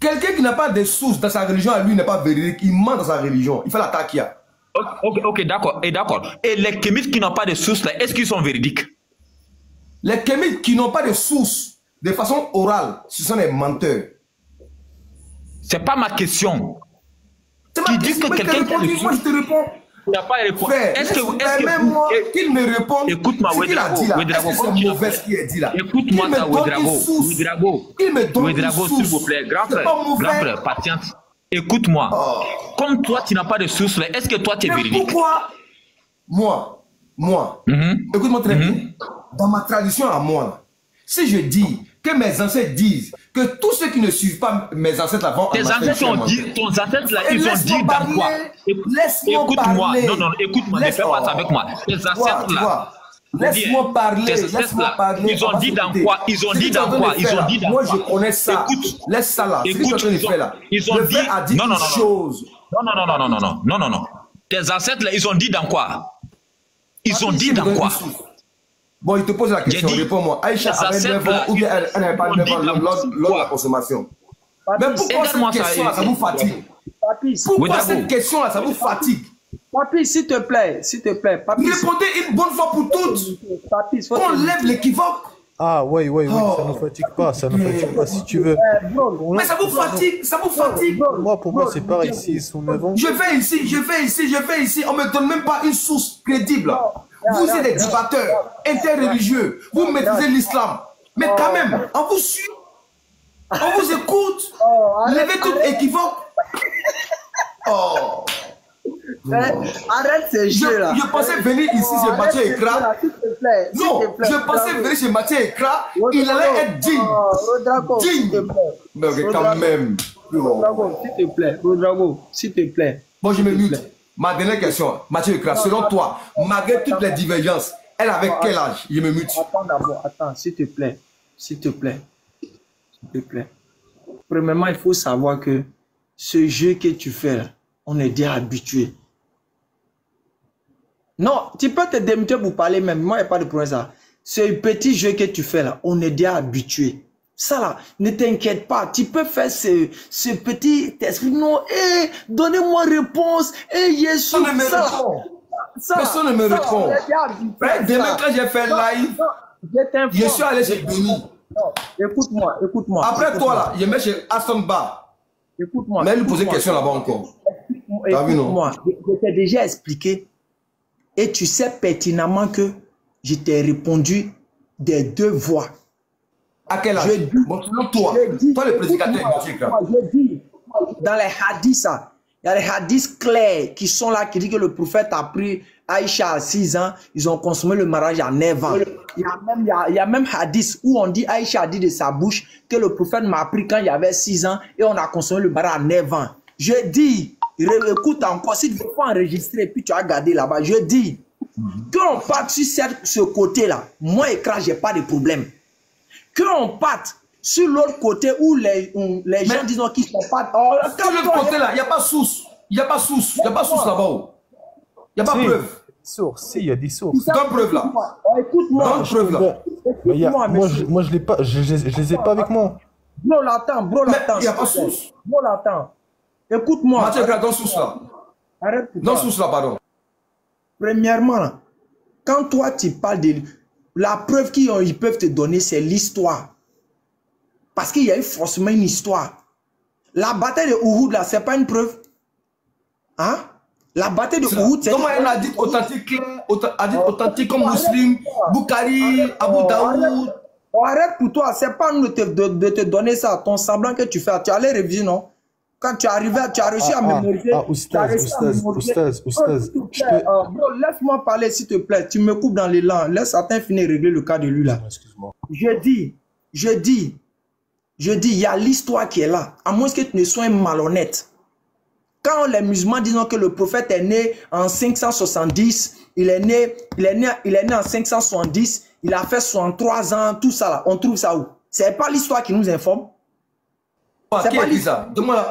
Quelqu'un qui n'a pas de sources dans sa religion, à lui n'est pas véridique. Il ment dans sa religion. Il fait la taquia. Ok, d'accord. Et les kémites qui n'ont pas de sources, est-ce qu'ils sont véridiques? Les kémites qui n'ont pas de sources de façon orale, ce sont des menteurs. C'est pas ma question. Tu dis que quelqu'un qui a des sources. Moi, je te réponds. Il n'y a pas de réponse. Est-ce que même moi, qu'il me réponde, écoute-moi, Ouedraogo, c'est mauvais ce qu'il a dit là. Écoute-moi ça, Ouedraogo. Il me donne Ouedraogo, s'il vous plaît. Grand frère, patiente. Écoute-moi. Comme toi, tu n'as pas de source, est-ce que toi, tu es véridique? Pourquoi moi, écoute-moi très bien. Dans ma tradition à moi, si je dis que mes ancêtres disent que tous ceux qui ne suivent pas mes ancêtres avant, tes ancêtres ont dit, ton ancêtre là, ils ont dit dans quoi? Écoute-moi, non, écoute-moi, ne fais pas ça avec moi. Tes ancêtres là, laisse-moi parler, ils ont dit dans quoi? Ils ont dit dans quoi? Ils ont dit dans quoi? Moi je connais ça. Écoute, laisse ça là. Écoute, ils ont dit non. Tes ancêtres là, ils ont dit dans quoi? Ils ont dit dans quoi? Bon, il te pose la question, réponds-moi. Aïcha avait 9 ans ou bien elle n'avait pas 9 ans lors de la consommation. Mais pourquoi cette question-là, ça vous fatigue? Pourquoi cette question-là, ça vous fatigue? Papi, s'il te plaît, Papi. Répondez une bonne fois pour toutes. On lève l'équivoque. Ah, oui, ça ne fatigue pas, si tu veux. Mais ça vous fatigue, Pour moi, c'est pareil, s'ils sont 9 ans. Je vais ici, on ne me donne même pas une source crédible. Vous êtes des débatteurs interreligieux, vous maîtrisez l'islam. Mais quand même, on vous suit, on vous écoute. Levez tout équivoque. Arrête ces jeux-là. Je pensais venir ici chez Mathieu Ekra. Non, je pensais venir chez Mathieu Ekra. Il allait être digne. Mais quand même. Rodrago, s'il te plaît. Bon, je me mute. Ma dernière question, Mathieu Ekra, selon toi, malgré toutes les divergences, elle avait quel âge? Je me mute. Attends, s'il te plaît. Premièrement, il faut savoir que ce jeu que tu fais, là, on est déjà habitué. Non, tu peux te démuter pour parler même. Moi, il n'y a pas de problème ça. Ce petit jeu que tu fais là, on est déjà habitué. Ça là, ne t'inquiète pas. Tu peux faire ce petit esprit. Non, donnez-moi réponse. Yesu, personne ne me répond. Demain, quand j'ai fait live, je suis allé chez Béni. Écoute-moi. Après toi là, je mets chez Aston Bar. Écoute-moi. Mais elle lui posait question là-bas encore. Écoute-moi, je t'ai déjà expliqué. Et tu sais pertinemment que je t'ai répondu des deux voix. À quel âge? Bon, toi le prédicateur. Je dis, dans les hadiths, il y a les hadiths clairs qui sont là, qui disent que le prophète a pris Aïcha à 6 ans, ils ont consommé le mariage à 9 ans. Il y a même hadith où on dit, Aïcha a dit de sa bouche que le prophète m'a pris quand il y avait 6 ans et on a consommé le mariage à 9 ans. Je dis, écoute encore, si tu veux enregistrer puis tu as gardé là-bas, je dis, qu'on parte sur ce côté-là, moi Ekra, j'ai pas de problème. Qu'on parte sur l'autre côté où les gens disent qu'ils ne sont pas... Sur l'autre côté-là, il n'y a pas source. Il n'y a pas source là-bas. Il n'y a pas preuve. Source, si, il y a des sources. Donne preuve là. Écoute-moi. Donne preuve là. Moi, je les ai pas avec moi. Bro, l'attends. Il n'y a pas source. Bro, l'attends. Écoute-moi. Mathieu, donne source là. Arrête. Donne source là, pardon. Premièrement, quand toi tu parles de... La preuve qu'ils peuvent te donner, c'est l'histoire. Parce qu'il y a eu forcément une histoire. La bataille de Uhud, là, c'est pas une preuve. Hein? La bataille de Uhud, c'est... Comment elle a dit authentique comme Muslim, Bukhari, Abu Daoud. Arrête pour toi, c'est pas nous de te donner ça. Ton semblant que tu fais, tu allais réviser, non? Quand tu arrivais, tu as réussi à mémoriser. Oustaz. Laisse-moi parler, s'il te plaît. Tu me coupes dans l'élan. Laisse Attends finir régler le cas de lui, là. Excuse-moi. Je dis, il y a l'histoire qui est là. À moins que tu ne sois malhonnête. Quand les musulmans disent que le prophète est né en 570, il est né en 570, il a fait 63 ans, tout ça là. On trouve ça où? C'est pas l'histoire qui nous informe. Qui a dit ça? Donne-moi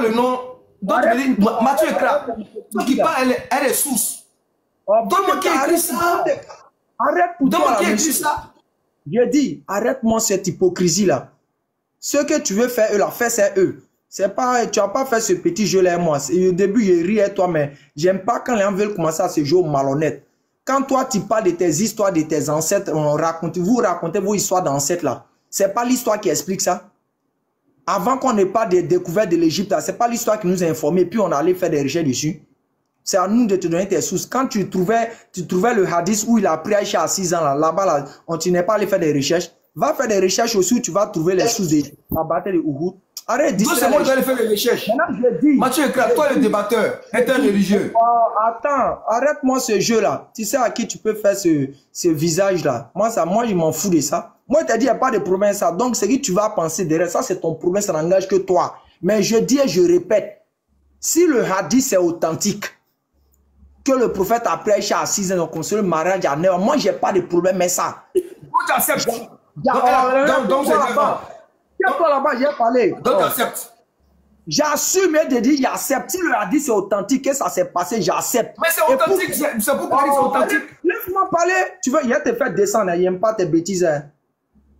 le nom. Mathieu Ekra. Qui parle, elle est source. Donne-moi qui a écrit ça. Arrête pour Donne-moi qui a écrit ça. Je dis, arrête-moi cette hypocrisie là. Ce que tu veux faire, eux, là, fais c'est eux. C'est pas, tu n'as pas fait ce petit jeu-là, moi. Au début, je riais, toi, mais j'aime pas quand les gens veulent commencer à se jouer malhonnête. Quand toi, tu parles de tes histoires, de tes ancêtres, vous racontez vos histoires d'ancêtres, là. C'est pas l'histoire qui explique ça. Avant qu'on n'ait pas de découverte de l'Égypte, c'est pas l'histoire qui nous a informés, puis on allait faire des recherches dessus. C'est à nous de te donner tes sources. Quand tu trouvais le hadith où il a pris Aïcha à 6 ans, là-bas, là, tu n'es pas allé faire des recherches. Va faire des recherches aussi où tu vas trouver les sources de la bataille de Uhud. Arrête de dire. C'est moi qui vais aller faire les recherches. Mathieu Ekra, toi le débatteur, interreligieux. Attends, arrête-moi ce jeu-là. Tu sais à qui tu peux faire ce visage-là. Moi, je m'en fous de ça. Moi, je t'ai dit, il n'y a pas de problème ça. Donc, ce que tu vas penser derrière, ça, c'est ton problème, ça n'engage que toi. Mais je dis et je répète, si le hadith est authentique, que le prophète a pris Aïcha à 6 ans, donc on se le mariage à 9 ans, moi, je n'ai pas de problème, mais ça. Tu acceptes. Donc, c'est là-bas. Là-bas, j'ai parlé. Donc, tu acceptes. J'assume et de dire, j'accepte. Si le hadith c'est authentique, que ça s'est passé, j'accepte. Mais c'est authentique, c'est pourquoi c'est authentique. Laisse-moi parler. Tu veux, il a te fait descendre, il n'aime pas tes bêtises. Hein.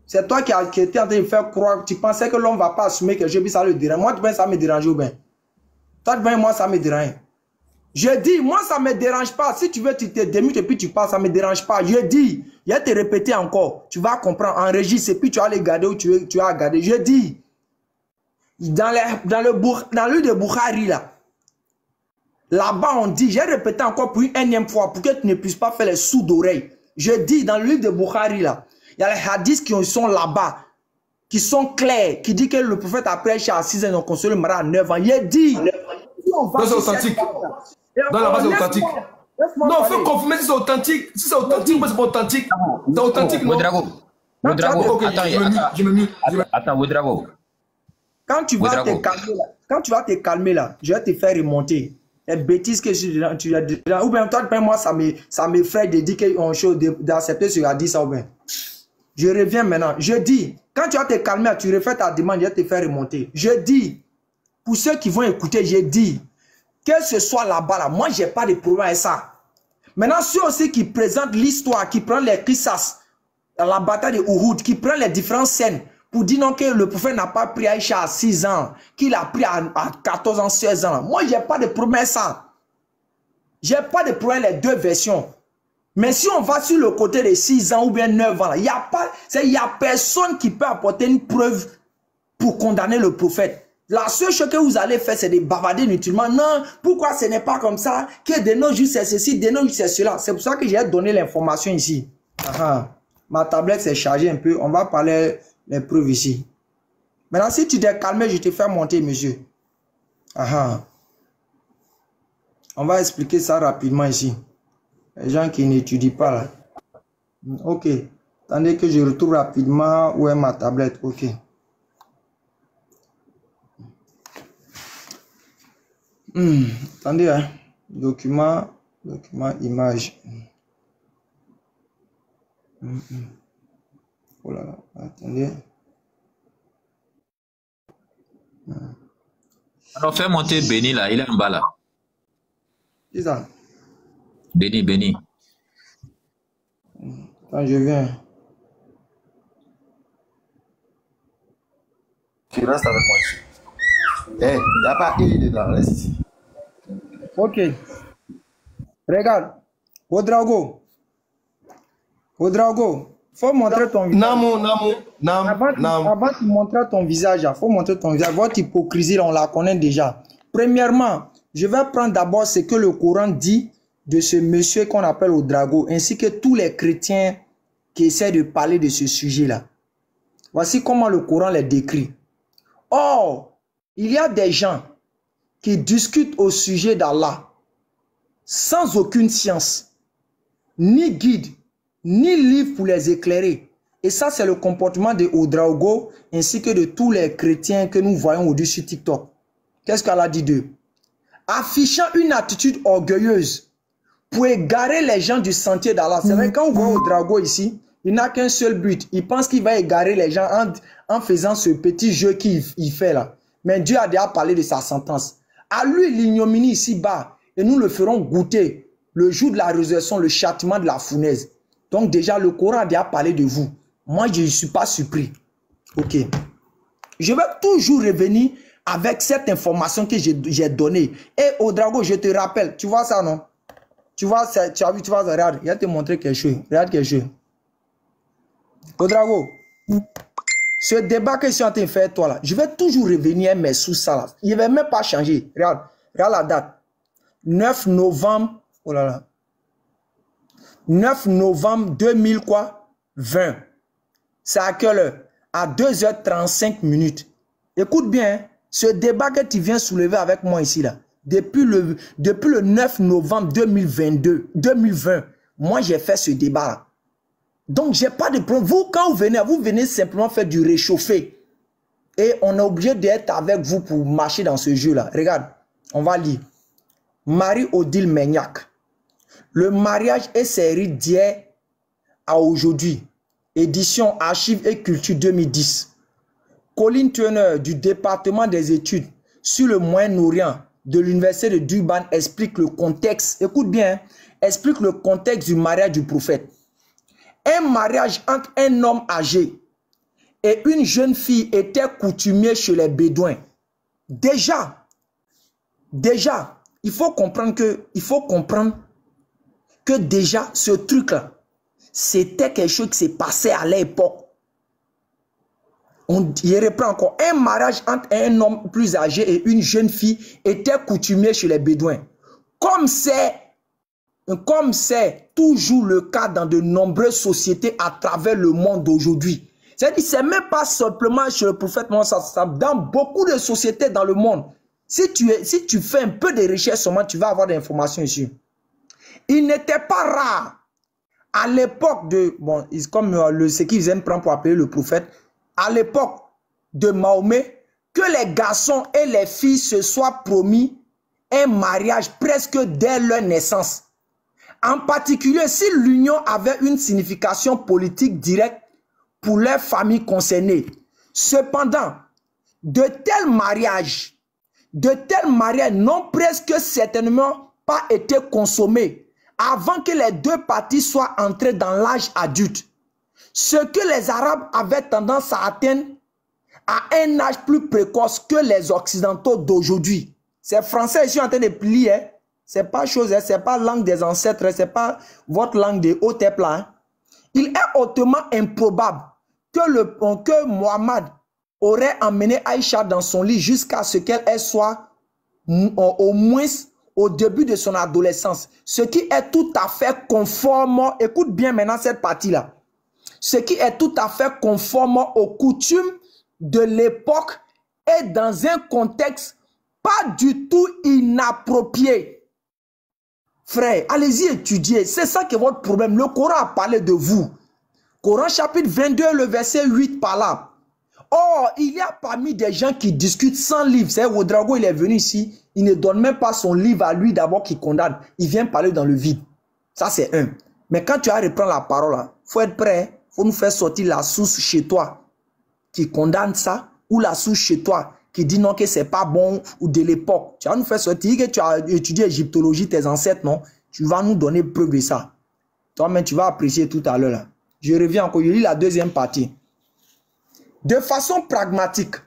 C'est toi qui étais en train de faire croire, tu pensais que l'homme ne va pas assumer que je vis ça le dérange. Moi, tu penses ça me dérange ou bien? Toi, tu penses moi, ça me dérange. Je dis, moi, ça ne me dérange pas. Si tu veux, tu te démutes et puis tu passes, ça ne me dérange pas. Je dis, il va te répéter encore. Tu vas comprendre, enregistre et puis tu vas les garder où tu vas garder. Je dis, dans le de Bukhari, là-bas, on dit, j'ai répété encore pour une énième fois, pour que tu ne puisses pas faire les sous d'oreille. Je dis, dans le livre de Bukhari, là, il y a les hadiths qui sont là-bas, qui sont clairs, qui disent que le prophète a prêché à 6 ans, donc on se le marie à 9 ans. Il dit, c'est authentique. Dans la base, c'est authentique. Non, il faut confirmer si c'est authentique. Si c'est authentique, c'est pas authentique. C'est authentique, non? Ouedraogo, attends, Ouedraogo. Quand tu vas te calmer là, je vais te faire remonter. Les bêtises que tu as dit là, ou bien toi, moi, ça m'effraie de dire qu'on chose d'accepter ce qu'a dit ça ou bien. Je reviens maintenant. Je dis, quand tu vas te calmer, tu refais ta demande, je vais te faire remonter. Je dis, pour ceux qui vont écouter, je dis, que ce soit là-bas, là, moi, je n'ai pas de problème avec ça. Maintenant, ceux aussi qui présentent l'histoire, qui prennent les qissas, la bataille de Uhud, qui prennent les différentes scènes, pour dire non que le prophète n'a pas pris Aïcha à 6 ans, qu'il a pris à 14 ans, 16 ans. Moi, je n'ai pas de problème avec ça. Je n'ai pas de problème les deux versions. Mais si on va sur le côté de 6 ans ou bien 9 ans, il n'y a personne qui peut apporter une preuve pour condamner le prophète. La seule chose que vous allez faire, c'est de bavarder inutilement. Non, pourquoi ce n'est pas comme ça? Que de nos jours, c'est ceci, de nos jours, c'est cela. C'est pour ça que j'ai donné l'information ici. Ma tablette s'est chargée un peu. On va parler les preuves ici. Maintenant, si tu t'es calmé, je te fais monter, monsieur. On va expliquer ça rapidement ici. Les gens qui n'étudient pas là. Ok. Attendez que je retrouve rapidement où est ma tablette. Ok. Attendez, hein. Document, image. Oh là là, attendez. Alors fais monter Béni là, il est en bas là. C'est ça. Béni. Quand je viens. Tu restes avec moi ici. Il n'y a pas il dedans, reste ici. Ok. Regarde. Ouedraogo, faut montrer ton visage. Avant de montrer ton visage, il faut montrer ton visage. Votre hypocrisie, on la connaît déjà. Premièrement, je vais prendre d'abord ce que le Coran dit de ce monsieur qu'on appelle Ouedraogo, ainsi que tous les chrétiens qui essaient de parler de ce sujet-là. Voici comment le Coran les décrit. Or, il y a des gens qui discutent au sujet d'Allah sans aucune science, ni guide, ni livre pour les éclairer. Et ça, c'est le comportement de Ouedraogo ainsi que de tous les chrétiens que nous voyons au-dessus de TikTok. Qu'est-ce qu'Allah dit d'eux? Affichant une attitude orgueilleuse pour égarer les gens du sentier d'Allah. C'est vrai, quand on voit Ouedraogo ici, il n'a qu'un seul but. Il pense qu'il va égarer les gens en faisant ce petit jeu qu'il fait là. Mais Dieu a déjà parlé de sa sentence. À lui l'ignominie ici-bas, et nous le ferons goûter le jour de la résurrection, le châtiment de la fournaise. Donc déjà, le Coran a déjà parlé de vous. Moi, je ne suis pas surpris. Ok. Je vais toujours revenir avec cette information que j'ai donnée. Et Ouedraogo, je te rappelle, tu vois ça, non? Tu vois, tu as vu, tu vois, regarde, il va te montrer quelque chose. Regarde quelque chose. Ouedraogo, ce débat que je suis en train de faire, toi, là, je vais toujours revenir, mais sous ça, là. Il ne va même pas changer. Regarde, regarde la date. 9 novembre, oh là là. 9 novembre 2020. C'est à quelle heure? À 2h35 minutes. Écoute bien, hein, ce débat que tu viens soulever avec moi ici, là, depuis le 9 novembre 2020, moi j'ai fait ce débat là. Donc j'ai pas de problème. Vous, quand vous venez simplement faire du réchauffé. Et on est obligé d'être avec vous pour marcher dans ce jeu là. Regarde, on va lire. Marie-Odile Meignac. Le mariage et ses rites d'hier à aujourd'hui. Édition Archives et Culture 2010. Colin Turner du département des études sur le Moyen-Orient de l'université de Durban explique le contexte. Écoute bien, hein, explique le contexte du mariage du prophète. Un mariage entre un homme âgé et une jeune fille était coutumier chez les Bédouins. Déjà, il faut comprendre que déjà ce truc-là, c'était quelque chose qui s'est passé à l'époque. Il reprend encore. Un mariage entre un homme plus âgé et une jeune fille était coutumier chez les Bédouins. Comme c'est toujours le cas dans de nombreuses sociétés à travers le monde d'aujourd'hui. C'est-à-dire, c'est même pas simplement chez le prophète Mohammed, dans beaucoup de sociétés dans le monde. Si tu fais un peu de recherche seulement, tu vas avoir des informations ici. Il n'était pas rare à l'époque de, bon, comme ce qu'ils aiment prendre pour appeler le prophète, à l'époque de Mahomet, que les garçons et les filles se soient promis un mariage presque dès leur naissance. En particulier, si l'union avait une signification politique directe pour les familles concernées. Cependant, de tels mariages n'ont presque certainement pas été consommés avant que les deux parties soient entrées dans l'âge adulte. Ce que les Arabes avaient tendance à atteindre à un âge plus précoce que les Occidentaux d'aujourd'hui. Ces Français ici en train de plier, hein? C'est pas chose, hein? C'est pas langue des ancêtres, c'est pas votre langue de haut là. Hein? Il est hautement improbable que Mohammed aurait emmené Aïcha dans son lit jusqu'à ce qu'elle soit au moins au début de son adolescence. Ce qui est tout à fait conforme, écoute bien maintenant cette partie-là, ce qui est tout à fait conforme aux coutumes de l'époque et dans un contexte pas du tout inapproprié. Frère, allez-y étudier, c'est ça qui est votre problème. Le Coran a parlé de vous. Coran chapitre 22, le verset 8 par là. Oh, il y a parmi des gens qui discutent sans livre. C'est Ouedraogo, il est venu ici, il ne donne même pas son livre à lui d'abord qui condamne. Il vient parler dans le vide. Ça c'est un. Mais quand tu as reprendre la parole, il faut être prêt. Il faut nous faire sortir la source chez toi qui condamne ça ou la source chez toi qui dit non que c'est pas bon ou de l'époque. Tu vas nous faire sortir que tu as étudié égyptologie, tes ancêtres, non? Tu vas nous donner preuve de ça. Toi-même, tu vas apprécier tout à l'heure. Je reviens encore, je lis la deuxième partie. De façon pragmatique,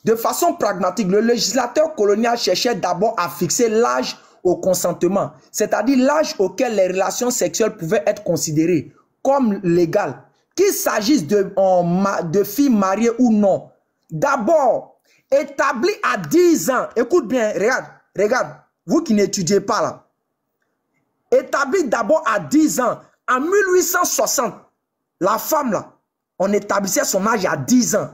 le législateur colonial cherchait d'abord à fixer l'âge au consentement, c'est-à-dire l'âge auquel les relations sexuelles pouvaient être considérées comme légales, qu'il s'agisse de filles mariées ou non. D'abord, établi à 10 ans, écoute bien, regarde, vous qui n'étudiez pas là, établi d'abord à 10 ans, en 1860, la femme là, on établissait son âge à 10 ans.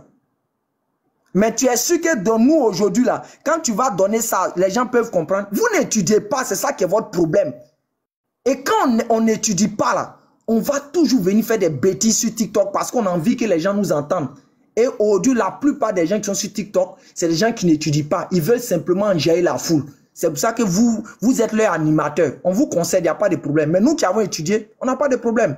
Mais tu es sûr que de nous aujourd'hui là, quand tu vas donner ça, les gens peuvent comprendre. Vous n'étudiez pas, c'est ça qui est votre problème. Et quand on n'étudie pas là, on va toujours venir faire des bêtises sur TikTok parce qu'on a envie que les gens nous entendent. Et aujourd'hui, la plupart des gens qui sont sur TikTok, c'est des gens qui n'étudient pas. Ils veulent simplement enjailler la foule. C'est pour ça que vous êtes leur animateur. On vous conseille, il n'y a pas de problème. Mais nous qui avons étudié, on n'a pas de problème.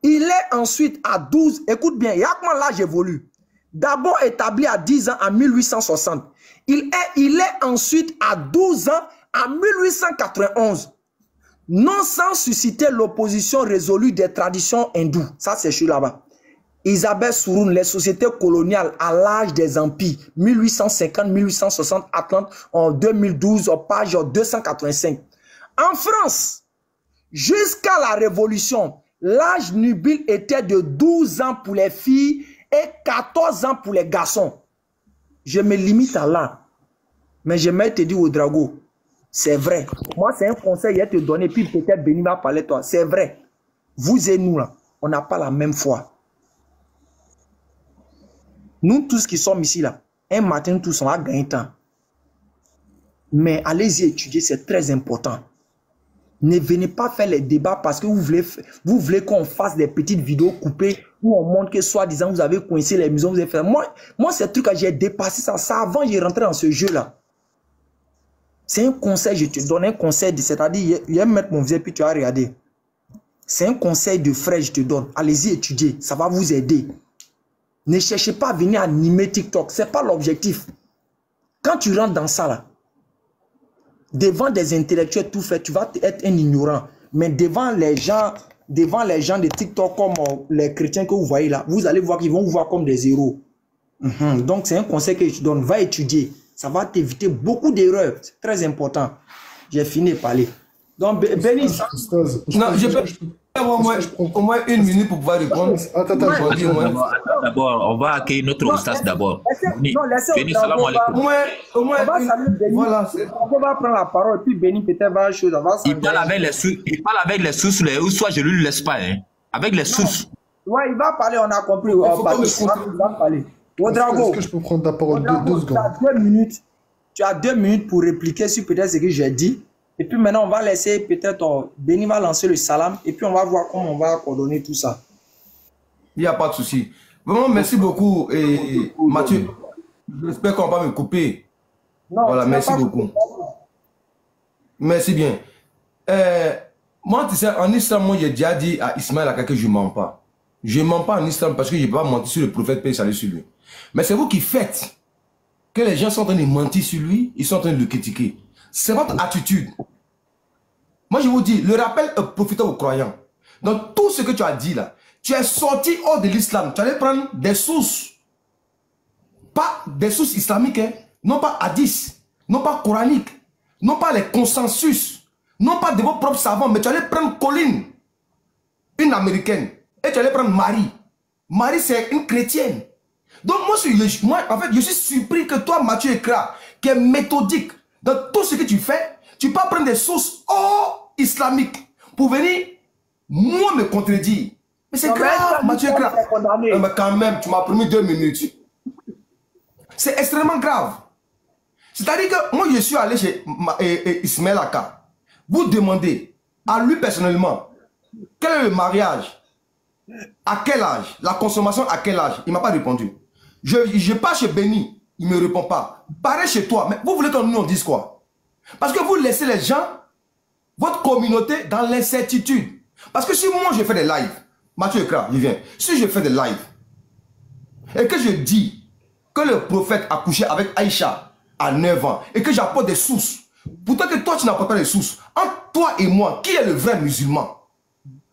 Il est ensuite à 12, écoute bien, il y a comment l'âge évolue. D'abord établi à 10 ans en 1860. Il est ensuite à 12 ans en 1891. Non sans susciter l'opposition résolue des traditions hindoues. Ça, c'est chez là-bas. Isabelle Souroun, les sociétés coloniales à l'âge des empires, 1850-1860, Atlante, en 2012, page 285. En France, jusqu'à la Révolution, l'âge nubile était de 12 ans pour les filles et 14 ans pour les garçons. Je me limite à là. Mais j'aimerais te dire au Drago, c'est vrai. Moi, c'est un conseil à te donner, puis peut-être Béni va parler toi. C'est vrai. Vous et nous, là, on n'a pas la même foi. Nous tous qui sommes ici, là, un matin, tous, on va gagner temps. Mais allez-y étudier, c'est très important. Ne venez pas faire les débats parce que vous voulez qu'on fasse des petites vidéos coupées où on montre que soi-disant vous avez coincé les maisons, vous avez fait. Moi ces trucs, j'ai dépassé ça. Ça avant, j'ai rentré dans ce jeu-là. C'est un conseil, je te donne un conseil, c'est-à-dire, il va mettre mon visage puis tu vas regarder. C'est un conseil de frère, je te donne. Allez-y étudier, ça va vous aider. Ne cherchez pas à venir animer TikTok, ce n'est pas l'objectif. Quand tu rentres dans ça, là, devant des intellectuels tout fait, tu vas être un ignorant. Mais devant les gens de TikTok comme les chrétiens que vous voyez là, vous allez voir qu'ils vont vous voir comme des héros. Donc c'est un conseil que je te donne, va étudier. Ça va t'éviter beaucoup d'erreurs. C'est très important. J'ai fini de parler. Donc, Béni. Non, je peux au moins une minute pour pouvoir répondre. D'abord, on va accueillir notre hostesse d'abord. Béni, salam alaikum. Voilà. On va prendre la parole, puis Béni peut-être va chose. Il parle avec les sources, ou soit je ne lui laisse pas. Hein. Avec les sources. Ouais, il va parler, on a compris. Il va parler. Est-ce que je peux prendre la parole 2 secondes? Tu as 2 minutes pour répliquer sur peut-être ce que j'ai dit. Et puis maintenant, on va laisser peut-être Béni va lancer le salam. Et puis on va voir comment on va coordonner tout ça. Il n'y a pas de souci. Vraiment, merci beaucoup. Et Mathieu, j'espère qu'on va me couper. Non, voilà, merci beaucoup. Merci bien. Moi, tu sais, en islam, moi, j'ai déjà dit à Ismaël Aka que je ne mens pas. Je ne mens pas en islam parce que je ne peux pas mentir sur le prophète, paix et salut sur lui. Mais c'est vous qui faites que les gens sont en train de mentir sur lui, ils sont en train de le critiquer. C'est votre attitude. Moi, je vous dis, le rappel est profitant aux croyants. Donc, tout ce que tu as dit là, tu es sorti hors de l'islam. Tu allais prendre des sources. Pas des sources islamiques, hein, non pas hadiths, non pas coraniques, non pas les consensus, non pas de vos propres savants, mais tu allais prendre Colline, une américaine, et tu allais prendre Marie. Marie, c'est une chrétienne. Donc, moi, en fait, je suis surpris que toi, Mathieu Ekra, qui est méthodique dans tout ce que tu fais, tu peux prendre des sources islamiques pour venir, moi, me contredire. Mais c'est grave, Mathieu Ekra. Mais quand même, tu m'as promis 2 minutes. C'est extrêmement grave. C'est-à-dire que moi, je suis allé chez Ismaël Aka. Vous demandez à lui personnellement, quel est le mariage? À quel âge? La consommation à quel âge? Il ne m'a pas répondu. Je pars chez Béni, il ne me répond pas. Pareil chez toi, mais vous voulez que nous on dise quoi? Parce que vous laissez les gens, votre communauté, dans l'incertitude. Parce que si moi je fais des lives, Mathieu Ekra, il vient. Si je fais des lives, et que je dis que le prophète a couché avec Aïcha à 9 ans, et que j'apporte des sources, pourtant que toi tu n'apportes pas les sources, entre toi et moi, qui est le vrai musulman?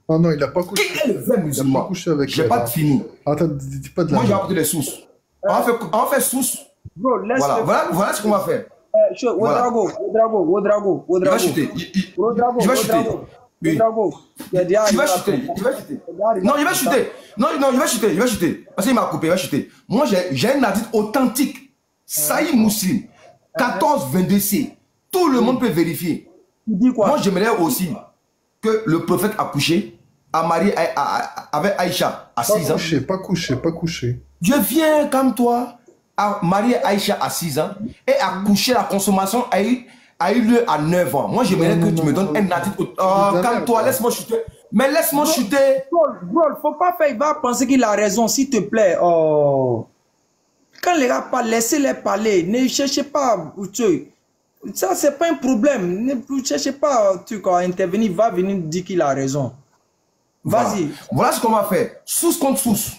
Ah non, il n'a pas couché. Qui est le vrai musulman? Je n'ai pas fini. Attends, dis pas de la. Moi, j'ai apporté des sources. On fait source. Bro, voilà ce qu'on va faire. Wodrago. Il va chuter. Je vais chuter. Oui. Il va chuter. Non, il va chuter. Non, il va chuter. Parce qu'il m'a coupé, il va chuter. Moi, j'ai un hadith authentique. Sahih Muslim. 14-22C. Tout le monde peut vérifier. Moi, j'aimerais aussi que le prophète a couché, a marié avec Aïcha à 6 ans. Pas couché. Je viens comme toi, a marié Aïcha à 6 ans et a couché, la consommation a eu lieu à 9 ans. Moi, j'aimerais que tu me donnes un hadith. Calme-toi, laisse-moi chuter. Mais laisse-moi chuter. Bro, faut pas faire, il va penser qu'il a raison, s'il te plaît. Oh. Quand les gars parlent, laissez-les parler. Ne cherchez pas. Ça, c'est pas un problème. Ne cherchez pas à intervenir. Va venir dire qu'il a raison. Vas-y. Voilà ce qu'on va faire. Source contre source.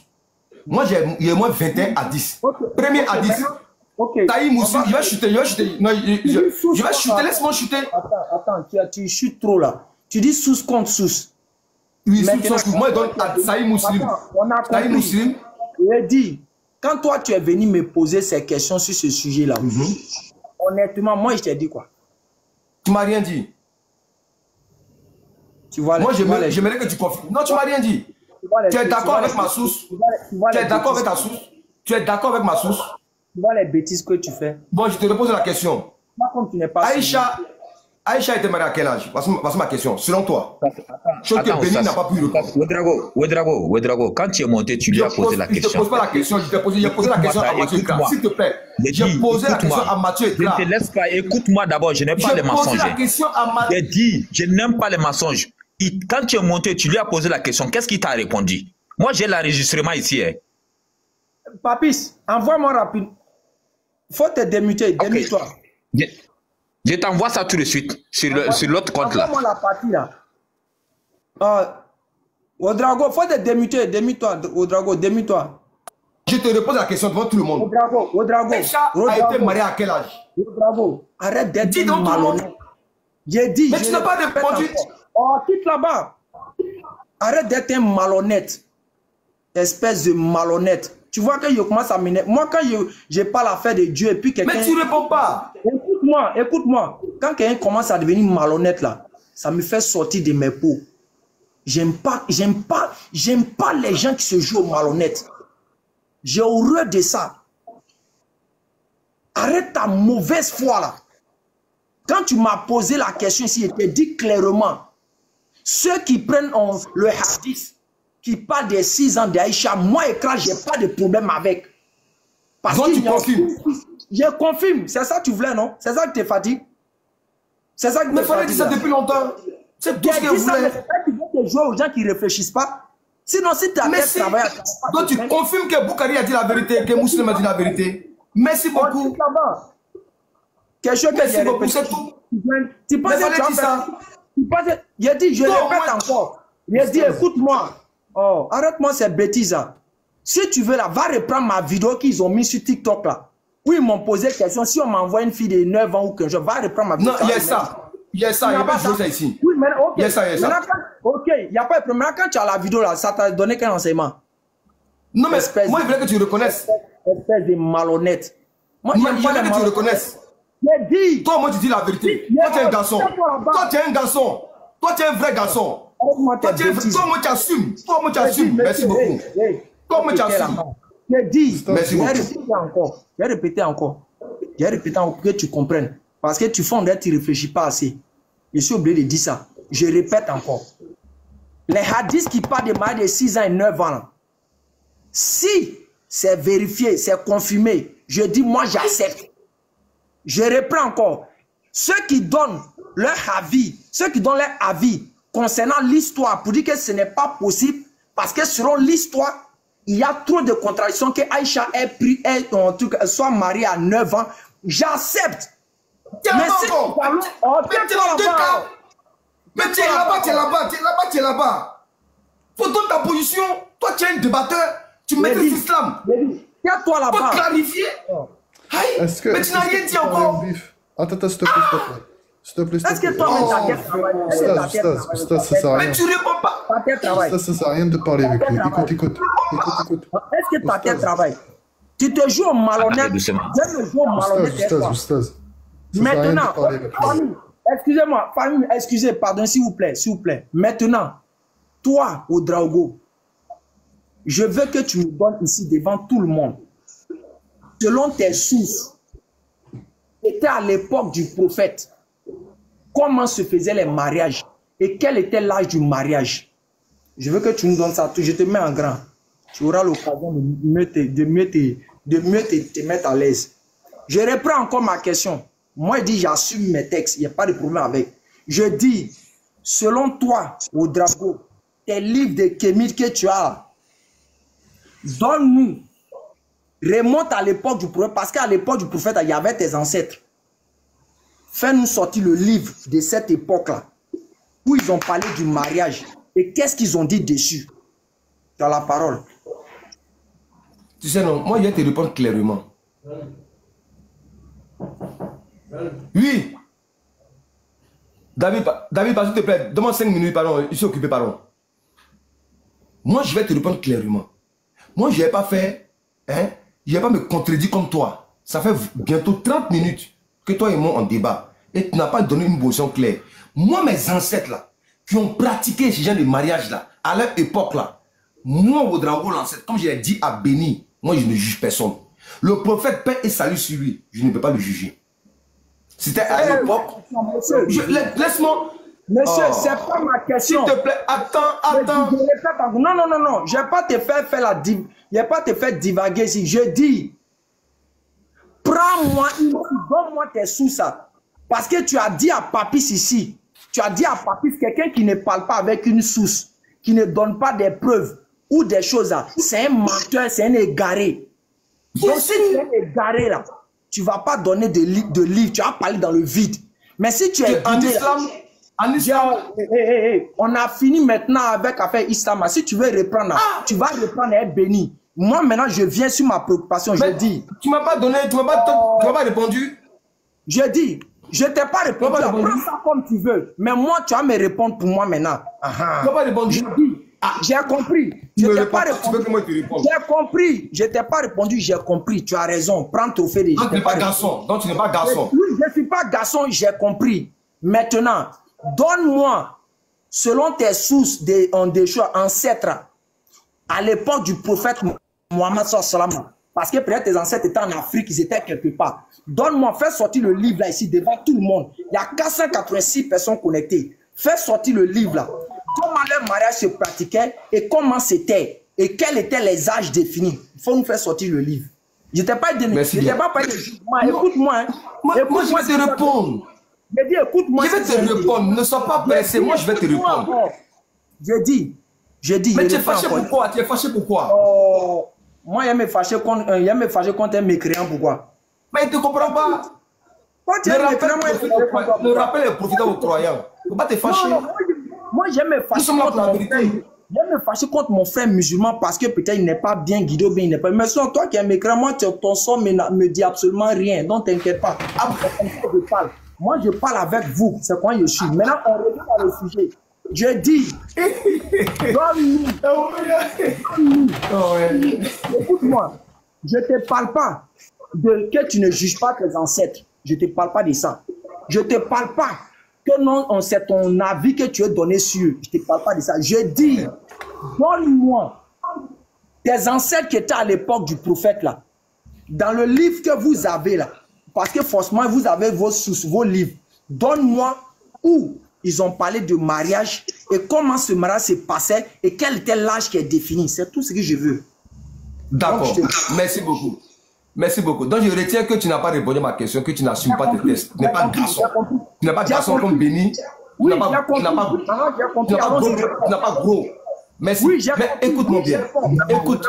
Moi, il y a moins 21 à 10. Okay. Premier à 10. Okay. Taï Moussi, je vais chuter. Non, je vais chuter, laisse-moi chuter. Attends, tu chutes trop là. Tu dis source contre source. Oui, moi, je donne à Saïd Muslim. On a compris. Muslim. Il dit, quand toi, tu es venu me poser ces questions sur ce sujet-là, honnêtement, moi, je t'ai dit quoi? Tu m'as rien dit. Tu vois, moi, j'aimerais que tu confirmes. Non, tu m'as rien dit. Tu es d'accord avec ma source? Tu es d'accord avec ta source? Tu es d'accord avec ma source? Tu vois les bêtises que tu fais. Bon, je te repose la question. Aïcha était mariée à quel âge? Voici ma question. Selon toi. Chose que Béni n'a pas pu répondre. Ouedraogo, quand tu es monté, tu lui as posé la question. Je ne te pose pas la question. J'ai posé la question à Mathieu Ekra. S'il te plaît. J'ai posé la question à Mathieu Ekra. Je ne te laisse pas. Écoute-moi d'abord. Je n'aime pas les mensonges. J'ai posé la question à Mathieu. J'ai dit, je n'aime pas les mensonges. Quand tu es monté, tu lui as posé la question. Qu'est-ce qu'il t'a répondu? Moi, j'ai l'enregistrement ici. Papis, envoie-moi rapide. Faut te démuter. Démute-toi. Je t'envoie ça tout de suite sur l'autre compte là. Envoie-moi la partie là. Ouedraogo, faut te démuter. Démute-toi. Ouedraogo, démute-toi. Je te repose la question devant tout le monde. Ouedraogo. Aïcha a été mariée à quel âge? Ouedraogo, arrête d'être malhonnête. J'ai dit. Mais tu n'as pas répondu. Oh, quitte là-bas. Arrête d'être un malhonnête. Espèce de malhonnête. Tu vois que je commence à m'énerver. Moi, quand je parle à faire de Dieu et puis quelqu'un... Mais tu réponds pas. Écoute-moi. Quand quelqu'un commence à devenir malhonnête là, ça me fait sortir de mes peaux. J'aime pas les gens qui se jouent au malhonnête. J'ai horreur de ça. Arrête ta mauvaise foi là. Quand tu m'as posé la question ici, je t'ai dit clairement, ceux qui prennent le hadith, qui parle des 6 ans d'Aïcha, moi, Ekra, je n'ai pas de problème avec. Parce donc tu confirmes. Je confirme. C'est ça que tu voulais, non? C'est ça que tu es fatigué? C'est ça que tu mais fallait dire ça depuis longtemps. C'est tout ce que vous voulez. Tu veux te jouer aux gens qui ne réfléchissent pas. Sinon, si tu as fait travail... Donc tu confirmes que Boukari a dit la vérité, que Mousselim a dit la vérité. Merci beaucoup. Quelque chose que merci beaucoup, c'est tout. Tu penses que tu as ça? J'ai dit, je répète encore. J'ai dit, écoute-moi. Oh, arrête-moi ces bêtises là. Si tu veux là, va reprendre ma vidéo qu'ils ont mis sur TikTok là. Où ils m'ont posé question. Si on m'envoie une fille de 9 ans ou que je vais reprendre ma vidéo. Non, il y a ça. Il y a ça, il n'y a pas de ça ici. Oui, mais ok. Il y a ça. Ok, il n'y a pas de problème. Quand tu as la vidéo là, ça t'a donné quel enseignement? Non, mais moi, je voulais que tu reconnaisses. Espèce de malhonnête. Moi, je voulais que tu reconnaisses. J'ai dit. Toi, moi, tu dis la vérité. Toi, tu es un garçon. Toi, tu es un garçon. Toi, tu es un vrai garçon. Toi, moi, tu assumes. Toi, moi, tu assumes. Merci beaucoup. Toi, moi, tu assumes. J'ai dit. Merci beaucoup. J'ai répété encore pour que tu comprennes. Parce que tu fondais, tu ne réfléchis pas assez. Je suis obligé de dire ça. Je répète encore. Les hadiths qui parlent de mariage de 6 ans et 9 ans, si c'est vérifié, c'est confirmé, je dis moi j'accepte. Je reprends encore. Ceux qui donnent leur avis concernant l'histoire pour dire que ce n'est pas possible, parce que selon l'histoire, il y a trop de contradictions que Aïcha soit mariée à 9 ans. J'accepte. Mais si mais tu es là-bas. Faut donner ta position. Toi, tu es un débatteur. Tu maîtrises l'islam. Tiens-toi là-bas. Faut clarifier. Mais tu n'as rien dit encore. Attends, s'il te plaît. S'il te plaît. Est-ce que toi, ça sert à rien. Mais tu réponds pas. Ça sert à rien de parler avec lui. Écoute. Est-ce que ta tête travaille? Tu te joues au malhonnête. Je me joue au malhonnête. Maintenant, excusez-moi, excusez, pardon, s'il vous plaît. Maintenant, toi, Ouedraogo, je veux que tu me donnes ici devant tout le monde, selon tes sources, c'était à l'époque du prophète, comment se faisaient les mariages et quel était l'âge du mariage. Je veux que tu nous donnes ça. Je te mets en grand. Tu auras l'occasion de mieux te mettre à l'aise. Je reprends encore ma question. Moi, je dis, j'assume mes textes. Il n'y a pas de problème avec. Je dis, selon toi, Ouedraogo, tes livres de Kémit que tu as, donne-nous. Remonte à l'époque du prophète. Parce qu'à l'époque du prophète, il y avait tes ancêtres. Fais-nous sortir le livre de cette époque-là, où ils ont parlé du mariage. Et qu'est-ce qu'ils ont dit dessus? Dans la parole. Tu sais, non, moi, je vais te répondre clairement. Oui. David, s'il te plaît, demande 5 minutes, pardon. Je suis occupé, pardon. Moi, je vais te répondre clairement. Moi, je n'ai pas fait, hein, je n'ai pas me contredire comme toi. Ça fait bientôt 30 minutes que toi et moi on débat. Et tu n'as pas donné une position claire. Moi, mes ancêtres là, qui ont pratiqué ce genre de mariage là, à leur époque là, moi, Ouedraogo, l'ancêtre, comme je l'ai dit à Béni, moi, je ne juge personne. Le prophète, paix et salut sur lui, je ne peux pas le juger. C'était à l'époque. Laisse-moi. Monsieur, c'est pas ma question. S'il te plaît, attends. Non. Je vais pas te faire divaguer ici. Je dis, prends-moi, donne-moi tes sous ça. Parce que tu as dit à Papis ici, quelqu'un qui ne parle pas avec une source, qui ne donne pas des preuves ou des choses là, c'est un menteur, c'est un égaré. Donc si tu es un égaré là, tu ne vas pas donner de livres, tu vas parler dans le vide. Mais si tu es en islam, on a fini maintenant avec l'affaire islam. Si tu veux reprendre, tu vas reprendre et être béni. Moi maintenant je viens sur ma préoccupation, je dis. Tu m'as pas donné, tu m'as pas répondu. Je dis, je t'ai pas répondu. Prends ça comme tu veux. Mais moi tu vas me répondre pour moi maintenant. Tu n'as pas répondu. Je dis, j'ai compris. Je t'ai pas répondu. Tu veux que moi te réponde. J'ai compris. Je t'ai pas répondu, j'ai compris. Tu as raison. Prends ton fait. Donc tu n'es pas garçon. Donc tu n'es pas garçon. Oui, je ne suis pas garçon, j'ai compris. Maintenant, donne-moi, selon tes sources des ancêtres, à l'époque du prophète Mohammed sallallahu, parce que peut-être tes ancêtres étaient en Afrique, ils étaient quelque part. Donne-moi, fais sortir le livre là ici devant tout le monde. Il y a 486 personnes connectées. Fais sortir le livre là. Comment le mariage se pratiquait et comment c'était et quels étaient les âges définis. Il faut nous faire sortir le livre. Je t'ai pas donné. Je t'ai pas parlé de jugement. Écoute-moi. Moi, je vais te répondre. Je dis, écoute-moi. Je vais te répondre. Ne sois pas pressé. Moi, je vais te répondre. Je dis. Mais tu es fâché pourquoi? Tu es fâché pourquoi? Moi, il me fâché contre un mécréant. Pourquoi? Mais il ne te comprend pas. Le rappel est profitant aux croyants. Il ne faut pas te fâcher. Moi, j'aime me fâcher contre mon frère musulman parce que peut-être il n'est pas bien guidé ou bien il n'est pas. Mais sinon, toi qui es un mécréant, moi, ton son me dit absolument rien. Donc, t'inquiète pas. Moi, je parle avec vous. C'est quoi je suis. Maintenant, on revient dans le sujet. Je dis, écoute-moi, je ne te parle pas de que tu ne juges pas tes ancêtres. Je ne te parle pas de ça. Je ne te parle pas que non, c'est ton avis que tu as donné sur eux. Je ne te parle pas de ça. Je dis, donne-moi tes ancêtres qui étaient à l'époque du prophète là. Dans le livre que vous avez là, parce que forcément vous avez vos sources, vos livres. Donne-moi où ils ont parlé de mariage et comment ce mariage se passait et quel était l'âge qui est défini. C'est tout ce que je veux. D'accord. Merci beaucoup. Merci beaucoup. Donc je retiens que tu n'as pas répondu à ma question, que tu n'assumes pas tes tests. Tu n'es pas garçon. Tu n'es pas garçon comme Béni. Tu n'as pas gros. Merci. Oui, mais écoute-moi bien. Écoute.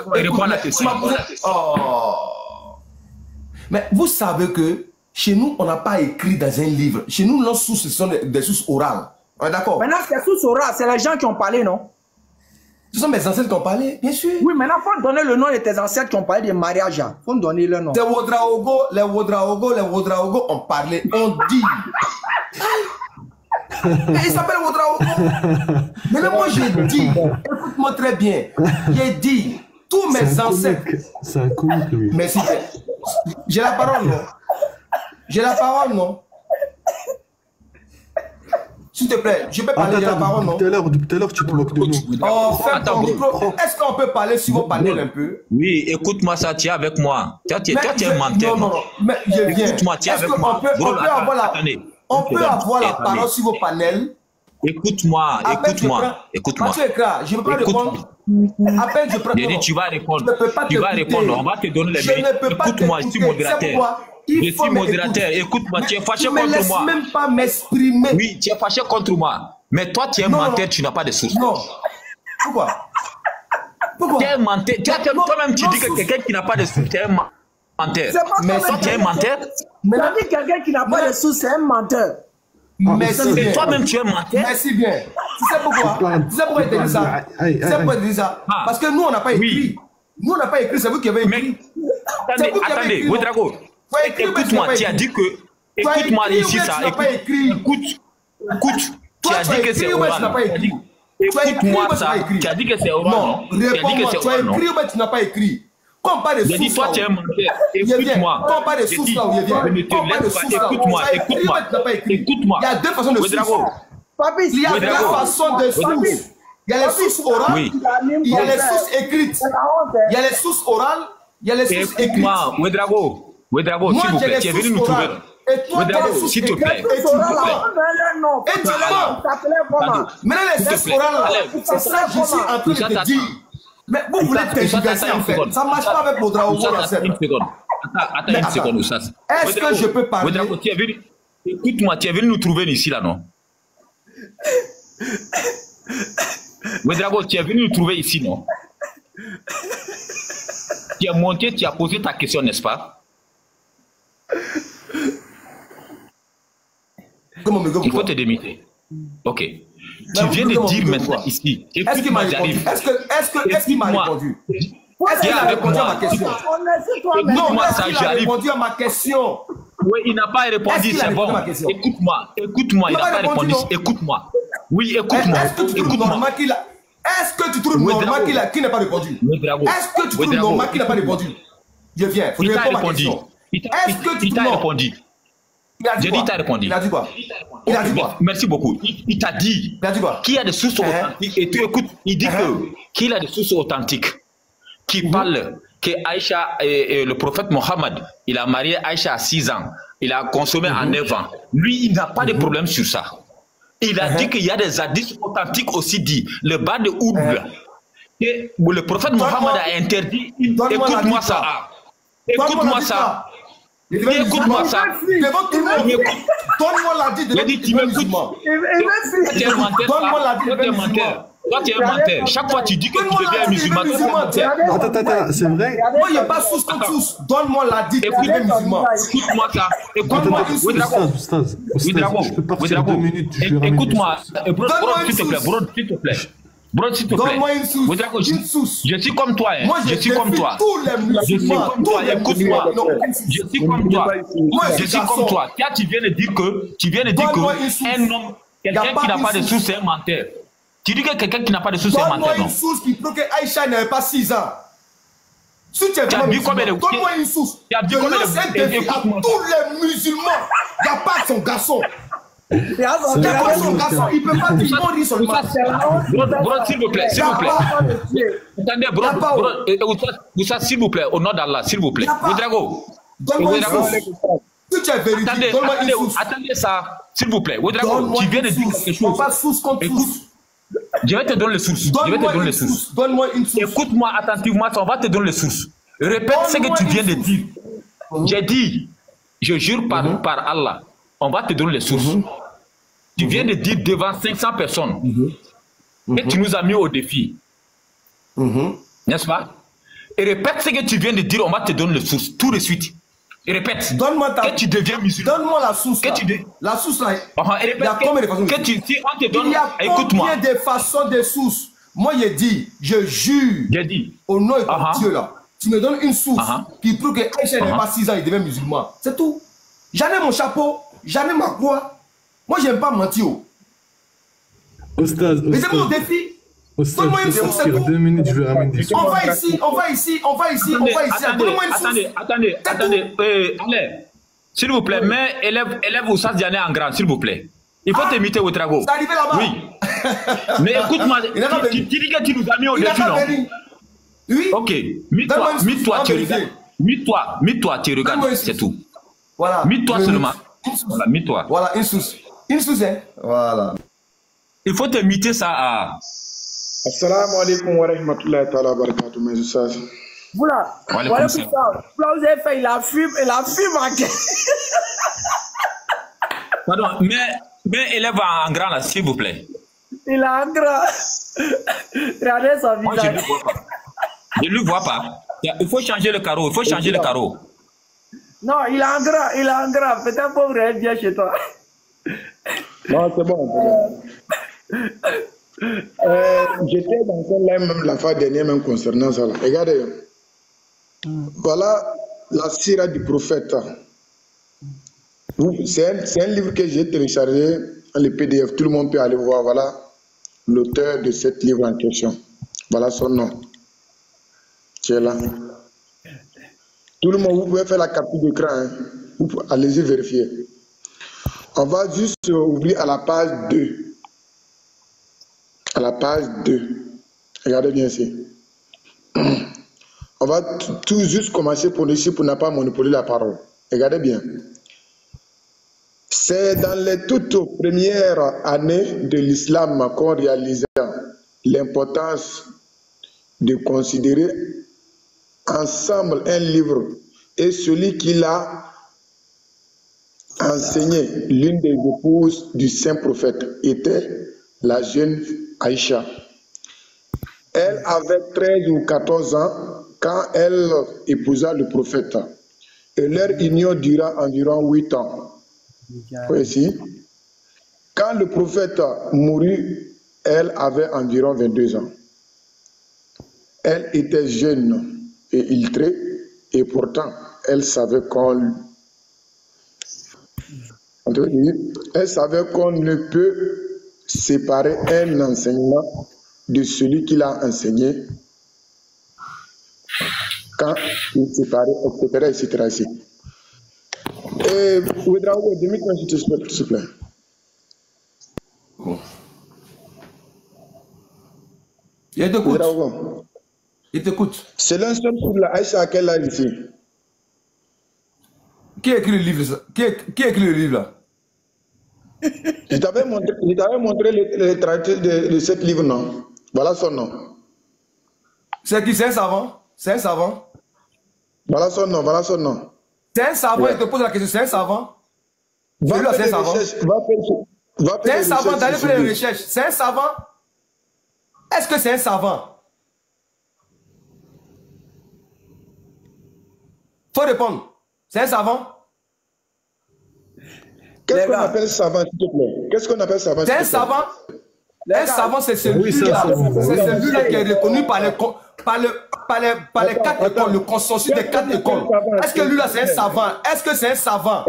Mais vous savez que chez nous, on n'a pas écrit dans un livre. Chez nous, nos sources, ce sont des sources orales. On est d'accord? Maintenant, c'est sources orales, c'est les gens qui ont parlé, non? Ce sont mes ancêtres qui ont parlé, bien sûr. Oui, maintenant, il faut donner le nom de tes ancêtres qui ont parlé de mariage. Il faut donner le nom. Les Ouedraogo ont parlé, on dit. Il s'appelle Ouedraogo. Mais là, moi, j'ai dit, écoute-moi très bien, j'ai dit, tous mes ancêtres. C'est un couple, lui. Mais si j'ai la parole, non? J'ai la parole, non? S'il te plaît, je peux parler de la parole, non? Depuis tout à l'heure, tu te moques de nous. Oh, ferme ton micro. Est-ce qu'on peut parler sur vos panels un peu? Oui, écoute-moi ça, tu es avec moi. Toi, tu es menteur. Non, mais je viens. Écoute-moi, tu es avec moi. On peut avoir la parole sur vos panels. Écoute-moi. Mathieu Ekra, je ne peux pas répondre. Après, je prends. Tu vas répondre. Tu vas répondre. On va te donner les mérites. Écoute-moi, je suis modérateur. Je suis modérateur. Écoute-moi, tu es fâché contre moi. Je ne même pas m'exprimer. Oui, tu es fâché contre moi. Mais toi, tu es menteur, tu n'as pas de source. Non. Pourquoi? Tu es menteur. Toi-même, tu dis que quelqu'un qui n'a pas de source, tu es menteur. Mais toi, tu es menteur. Mais quelqu'un qui n'a pas de source, c'est un menteur. Merci. Toi-même, tu es menteur. Merci bien. Tu sais pourquoi? Tu sais pourquoi il te dit ça? Tu sais pourquoi il te dit ça? Parce que nous, on n'a pas écrit. Nous, on n'a pas écrit, c'est vous qui avez écrit. Attendez, Ouedraogo. Écoute-moi, tu as dit que. Écoute-moi ici, ça. Écoute. Tu as dit que c'est oral. Écoute-moi ça. Tu as dit que c'est oral, non? Réponds-moi, tu as écrit ou bien tu n'as pas écrit? Quand on parle de sources, j'ai dit, toi, tu es un menteur. Écoute-moi. Quand on parle de sources, là où il vient. Quand on parle de sources, là, écoute-moi. Il y a deux façons de sources. Il y a deux façons de sources. Il y a les sources orales, il y a les sources écrites. Il y a les sources orales, il y a les sources écrites. Écoute-moi, Ouedraogo, s'il vous plaît, tu es venu nous trouver. Ouedraogo, s'il te plaît. Et tu maintenant, les sources orales, c'est ça que je suis en train de te dire. Mais vous voulez t'indiquer en fait. Ça ne marche pas avec Ouedraogo. Attends une seconde, Oussas. Est-ce que je peux parler? Ouedraogo, écoute-moi, tu es venu nous trouver ici, là, non? Ouedraogo, tu es venu nous trouver ici, non? Tu es monté, tu as posé ta question, n'est-ce pas? Il faut te démiter. Ok. Tu viens de dire maintenant ici. Est-ce qu'il m'a répondu? Est-ce qu'il m'a répondu? Est-ce qu'il a répondu à ma question? Non, est-ce qu'il a répondu à ma question? Oui, il n'a pas répondu, c'est bon. Écoute-moi, il n'a pas répondu. Écoute-moi. Oui, écoute-moi. Est-ce que tu trouves normal qu'il n'a pas répondu? Est-ce que tu trouves normal qu'il n'a pas répondu? Je viens, il t'a répondu. Il t'a répondu. J'ai dit, il t'a répondu. Il a dit quoi? Il a dit quoi? Merci beaucoup. Il t'a dit qu'il y a des sources authentiques. Et tu écoutes, il dit qu'il a des sources authentiques qui parlent que Aïcha, le prophète Mohammed, il a marié Aïcha à 6 ans. Il a consommé à 9 ans. Lui, il n'a pas de problème sur ça. Il a dit qu'il y a des hadiths authentiques aussi dit. Le bas de Oud, que le prophète Mohammed a interdit. Écoute-moi ça. Écoute-moi ça. Écoute-moi ça. Donne-moi la dit de musulman. Donne-moi la dit de musulman. Toi, tu es un menteur. Chaque fois, tu dis que tu deviens musulman. Attends, c'est vrai? Moi, il n'y a pas sous comme tous. Donne-moi la dit de musulman. Écoute-moi ça. Écoute-moi. Oustaz, je peux partir 2 minutes. Écoute-moi. S'il te plaît. Bro, s'il te plaît. Donne-moi une source. Je suis comme toi. Moi, je suis comme toi. Tous les musulmans. Écoute-moi. Je suis comme toi. Je suis comme toi. Tu viens de dire que un homme, quelqu'un qui n'a pas de source, c'est un menteur. Tu dis que quelqu'un qui n'a pas de source, c'est un menteur. Donne-moi une source qui prouve que Aïcha n'avait pas 6 ans. Si tu es vraiment musulman, donne-moi une source. Je lance un défi à tous les musulmans. Il n'y a pas son garçon. Il n'y a pas son garçon. Il ne peut pas dire non, seulement. Bro, s'il vous plaît. Attendez, bro, s'il vous plaît, au nom d'Allah, s'il vous plaît. Ouedraogo. Donne-moi une source. Si tu es véridique, donne-moi une source. Attendez ça, s'il vous plaît. Ouedraogo, tu viens de dire quelque chose. Pas source contre source. Je vais te donner les sources. Donne-moi une source. Écoute-moi attentivement, on va te donner les sources. Répète ce que tu viens de dire. J'ai dit, je jure par Allah, on va te donner les sources. Tu viens de dire devant 500 personnes que tu nous as mis au défi. N'est-ce pas? Et répète ce que tu viens de dire, on va te donner les sources tout de suite. Et répète. Donne-moi que tu deviens musulman. Donne-moi la source. La source là. Il y a combien de façons de sources? Si on te donne, il y a combien de façons de sources? Moi, j'ai dit, je jure. J'ai dit. Au nom de Dieu là. Tu me donnes une source qui prouve que Aïcha n'avait pas 6 ans, il devient musulman. C'est tout. J'en ai mon chapeau, j'en ai ma croix. Moi, j'aime pas mentir. Oustaz. Mettez-moi au défi. Donne-moi une source, c'est tout. 2 minutes, je vais ramener des sources. On va ici. Donne-moi une source. Attendez. Allez, s'il vous plaît, mais élève Oussas Diané en grand, s'il vous plaît. Il faut t'imiter Ouedraogo. C'est arrivé là-bas. Oui. Mais écoute-moi, tu dis que tu nous as mis au défi, non? Oui. Ok. Mite-toi, tu regardes. Mite-toi, tu regardes, c'est tout. Voilà. Mite-toi seulement. Voilà, mite-toi. Voilà, une source. Une source, hein. Voilà. Il faut te miter ça à... Assalamu alaikum wa rahmatullahi ta'ala wa barakatuh, mes ustaz. Voilà, vous avez fait, il a fumé. Pardon, mais élève en grand là, s'il vous plaît. Il a un grand. Regardez son visage. Je ne le vois pas. Il faut changer le carreau, Non, il a un grand. Peut-être pour vous bien chez toi. Non, c'est bon. J'étais dans un même la fois dernière même concernant ça. Regardez, voilà la sira du prophète. C'est un livre que j'ai téléchargé, le PDF, tout le monde peut aller voir. Voilà l'auteur de cette livre en question. Voilà son nom. Qui est là. Tout le monde, vous pouvez faire la capture d'écran. Hein. Allez-y vérifier. On va juste ouvrir à la page 2. À la page 2. Regardez bien ici. On va tout juste commencer pour ici pour ne pas monopoliser la parole. Regardez bien. C'est dans les toutes premières années de l'islam qu'on réalisa l'importance de considérer ensemble un livre et celui qui l'a enseigné, l'une des épouses du saint prophète, était la jeune Aïcha. Elle avait 13 ou 14 ans quand elle épousa le prophète. Et leur union dura environ 8 ans. Ici. Quand le prophète mourut, elle avait environ 22 ans. Elle était jeune et illettrée, et pourtant, elle savait qu'on ne peut séparer un enseignement de celui qui l'a enseigné quand il séparait, etc. Et Ouedraogo, dis-moi s'il te plaît. Il t'écoute. Il t'écoute. C'est l'un seul pour la Aïcha à quel âge ici? Qui a écrit le livre? Qui a écrit le livre là? Je t'avais montré le traité de ce livre, non? Voilà son nom. C'est qui? C'est un savant? C'est un savant? Voilà son nom, voilà son nom. C'est un savant, ouais. Il te pose la question, c'est un savant? Va faire des savant. recherches. C'est un savant, d'aller faire des recherches. C'est un savant? Est-ce que c'est un savant? Faut répondre. C'est un savant? Qu'est-ce qu'on appelle savant, s'il te plaît? Qu'est-ce qu'on appelle savant? C'est un savant? Un savant, c'est celui-là qui est reconnu par les 4 écoles, le consensus des 4 écoles. Est-ce que lui-là, c'est un savant? Est-ce que c'est un savant?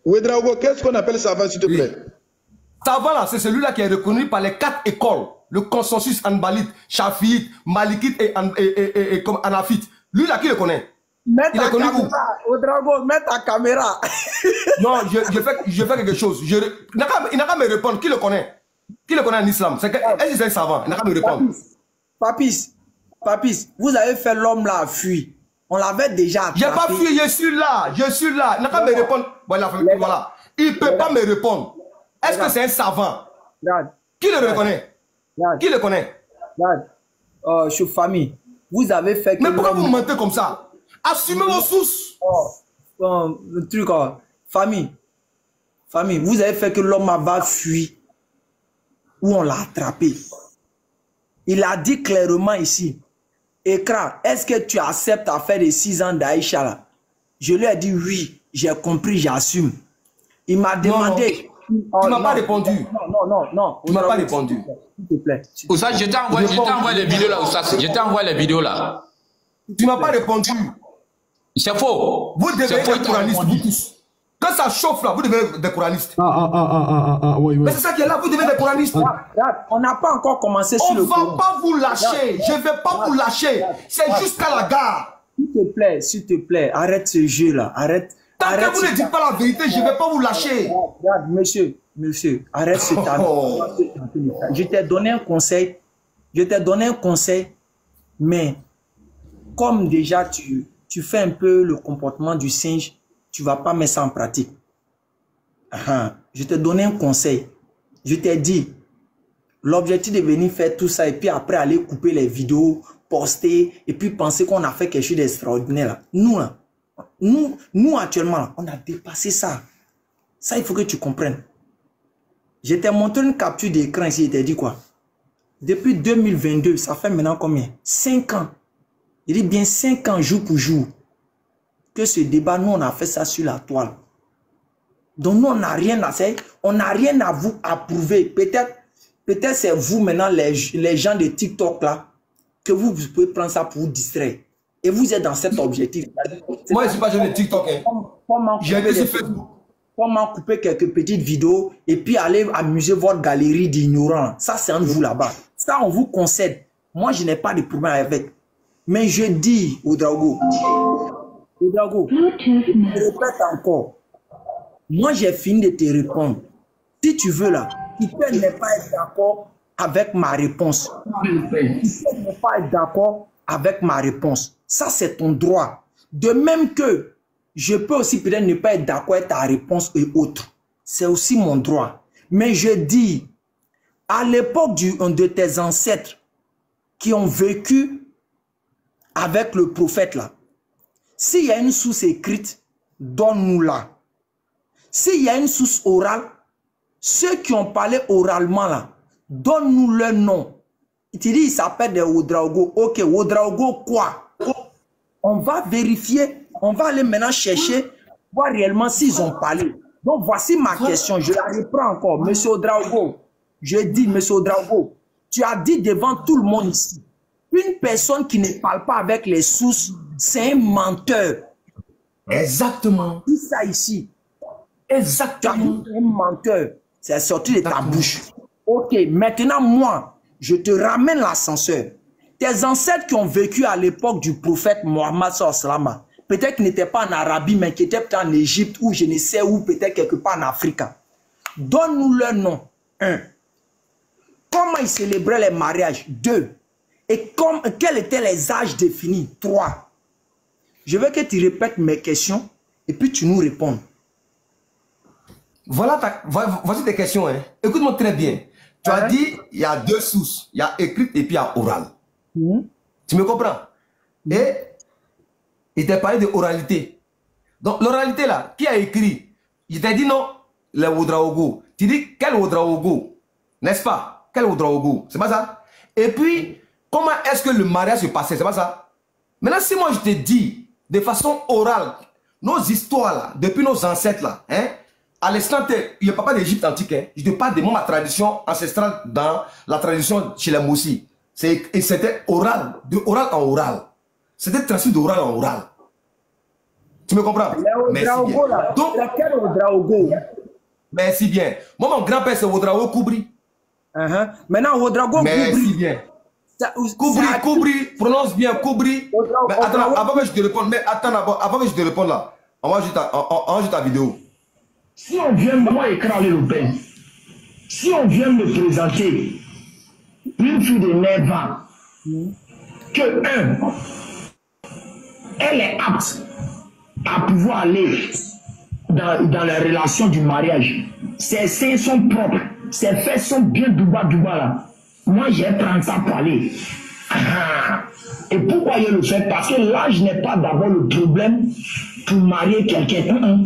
Ouedraogo, qu'est-ce qu'on appelle savant, s'il te plaît? Savant, là, c'est celui-là qui est reconnu par les 4 écoles. Le consensus Hanbalite, Shafiite, Malikite et Hanafite. Lui, là, qui le connaît? Mets ta caméra, Ouedraogo, mets ta caméra. Non, je fais quelque chose. Il n'a qu'à me répondre. Qui le connaît? Qui le connaît en islam? Est-ce que c'est un savant? Il n'a qu'à me répondre. Papis, vous avez fait l'homme là fuir. On l'avait déjà attrapé. Je n'ai pas fui, je suis là. Il n'a qu'à me répondre. Voilà. Il ne peut pas me répondre. Est-ce que c'est un savant? Qui le reconnaît? Qui le connaît? Chef famille, vous avez fait... Mais pourquoi vous mentez comme ça? Assumez vos sources. Le truc, famille, vous avez fait que l'homme va fuir. Où on l'a attrapé. Il a dit clairement ici, Écran, est-ce que tu acceptes à faire les 6 ans d'Aïcha là? Je lui ai dit oui, j'ai compris, j'assume. Il m'a demandé... Tu m'as pas répondu. Non. Tu m'as pas répondu. S'il te plaît. Oussas, je t'envoie les vidéos là, Oussas. Je t'envoie les vidéos là. Tu m'as pas répondu. C'est faux. Vous devez être couranistes, vous tous. Quand ça chauffe là, vous devez être des couranistes. Oui. Mais c'est ça qui est là, vous devez être des couranistes. On n'a pas encore commencé sur le Coran. On ne va pas vous lâcher. Je ne vais pas vous lâcher. C'est jusqu'à la gare. S'il te plaît, arrête ce jeu là. Arrête. Tant que vous ne dites pas la vérité, je ne vais pas vous lâcher. Regarde, monsieur, arrête ce temps. Je t'ai donné un conseil. Mais comme déjà tu fais un peu le comportement du singe, tu ne vas pas mettre ça en pratique. Je t'ai donné un conseil. Je t'ai dit, l'objectif de venir faire tout ça et puis après aller couper les vidéos, poster et puis penser qu'on a fait quelque chose d'extraordinaire. Nous actuellement, on a dépassé ça. Ça, il faut que tu comprennes. Je t'ai montré une capture d'écran ici, je t'ai dit quoi? Depuis 2022, ça fait maintenant combien? 5 ans. Je dis bien 5 ans jour pour jour. Que ce débat, nous, on a fait ça sur la toile. Donc, nous, on n'a rien à vous approuver. Peut-être c'est vous, maintenant, les gens de TikTok, là, que vous pouvez prendre ça pour vous distraire. Et vous êtes dans cet objectif. Moi, je ne suis pas jeune de TikTok. J'ai été sur Facebook. comment couper quelques petites vidéos et puis aller amuser votre galerie d'ignorants. Ça, c'est entre vous là-bas. Ça, on vous concède. Moi, je n'ai pas de problème avec. Mais je dis, Ouedraogo, je répète encore. Moi, j'ai fini de te répondre. Si tu veux là, tu peux ne pas être d'accord avec ma réponse. Tu peux ne pas être d'accord avec ma réponse. Ça, c'est ton droit. De même que je peux aussi peut-être ne pas être d'accord avec ta réponse et autres. C'est aussi mon droit. Mais je dis, à l'époque de tes ancêtres qui ont vécu avec le prophète là, s'il y a une source écrite, donne-nous-la. S'il y a une source orale, ceux qui ont parlé oralement là, donne-nous leur nom. Il te dit, il s'appelle des Ouedraogo. Ok, Ouedraogo quoi? On va vérifier, on va aller maintenant chercher, voir réellement s'ils ont parlé. Donc voici ma question, je la reprends encore. Monsieur Ouedraogo, je dis, monsieur Ouedraogo, tu as dit devant tout le monde ici, une personne qui ne parle pas avec les sources, c'est un menteur. Exactement. Dis ça ici. Exactement. Tu as dit un menteur. C'est sorti de ta bouche. Ok, maintenant moi, je te ramène l'ascenseur. Tes ancêtres qui ont vécu à l'époque du prophète Mohammed sallallahu, peut-être qu'ils n'étaient pas en Arabie, mais qui étaient peut-être en Égypte ou je ne sais où, peut-être quelque part en Afrique. Donne-nous leur nom. 1. Comment ils célébraient les mariages? 2. Et quels étaient les âges définis? 3. Je veux que tu répètes mes questions et puis tu nous réponds. Voici tes questions. Hein. Écoute-moi très bien. Tu as dit, il y a 2 sources. Il y a écrite et puis il y a orale. Tu me comprends? Et il t'a parlé de oralité. Donc l'oralité là, qui a écrit? Il t'a dit non, les Ouedraogo. Tu dis quel Ouedraogo? N'est-ce pas? Quel Ouedraogo? C'est pas ça? Et puis, comment est-ce que le mariage se passait? C'est pas ça? Maintenant, si moi je te dis de façon orale, nos histoires là, depuis nos ancêtres là, hein, à l'instant, il n'y a pas d'Égypte antique. Hein. Je te parle de ma tradition ancestrale dans la tradition chez les Moussi. C'était oral, de oral en oral. C'était transmis d'oral en oral. Tu me comprends? Merci bien. Donc, merci bien. Moi, mon grand-père, c'est Ouedraogo Koubri. Maintenant, Ouedraogo Koubri. Merci bien. Koubri, prononce bien Koubri. Mais attends, avant que je te réponde, là, on va juste ta vidéo. Si on vient, moi, écraser le pain, si on vient me présenter une fille de 9 ans, que elle est apte à pouvoir aller dans la relation du mariage, ses seins sont propres, ses fesses sont bien douba là. Moi, je vais prendre ça pour aller. Et pourquoi je le fais? Parce que là, je n'ai pas d'abord le problème pour marier quelqu'un.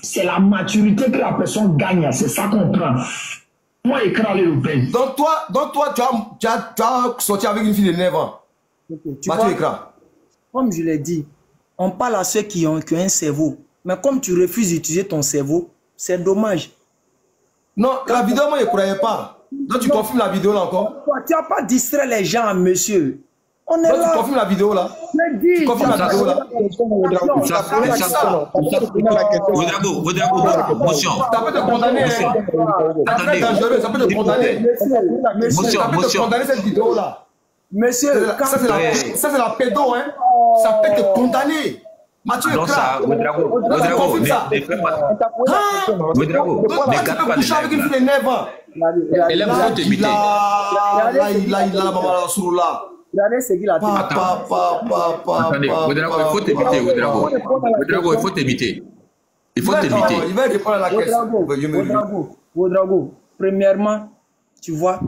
C'est la maturité que la personne gagne, c'est ça qu'on prend. Moi, écraser le pain. Donc toi, tu as sorti avec une fille de 9 ans. Okay, comme je l'ai dit, on parle à ceux qui ont un cerveau. Mais comme tu refuses d'utiliser ton cerveau, c'est dommage. Non, la vidéo, moi, je ne croyais pas. Donc tu confirmes la vidéo là encore? Tu n'as pas distrait les gens, monsieur. On est donc là. Tu confirmes la vidéo là? Tu confirmes la vidéo là? Ouedraogo, motion. Ça peut te condamner. C'est très dangereux, ça peut te condamner. Ça peut te condamner cette vidéo là. Monsieur, ça c'est la pédo, hein. Ça peut te condamner. Mathieu, non, ça, Ouedraogo, ne fais pas ça. Ouedraogo, ne garde pas coucher avec une fille de 9 ans. Elle aime trop te buter. Regardez ce qu'il a dit. Attendez, Ouedraogo, il faut t'éviter, Ouedraogo. Ouedraogo, il faut t'éviter. Il faut t'éviter. Il va répondre à la question. Ouedraogo, premièrement, tu vois,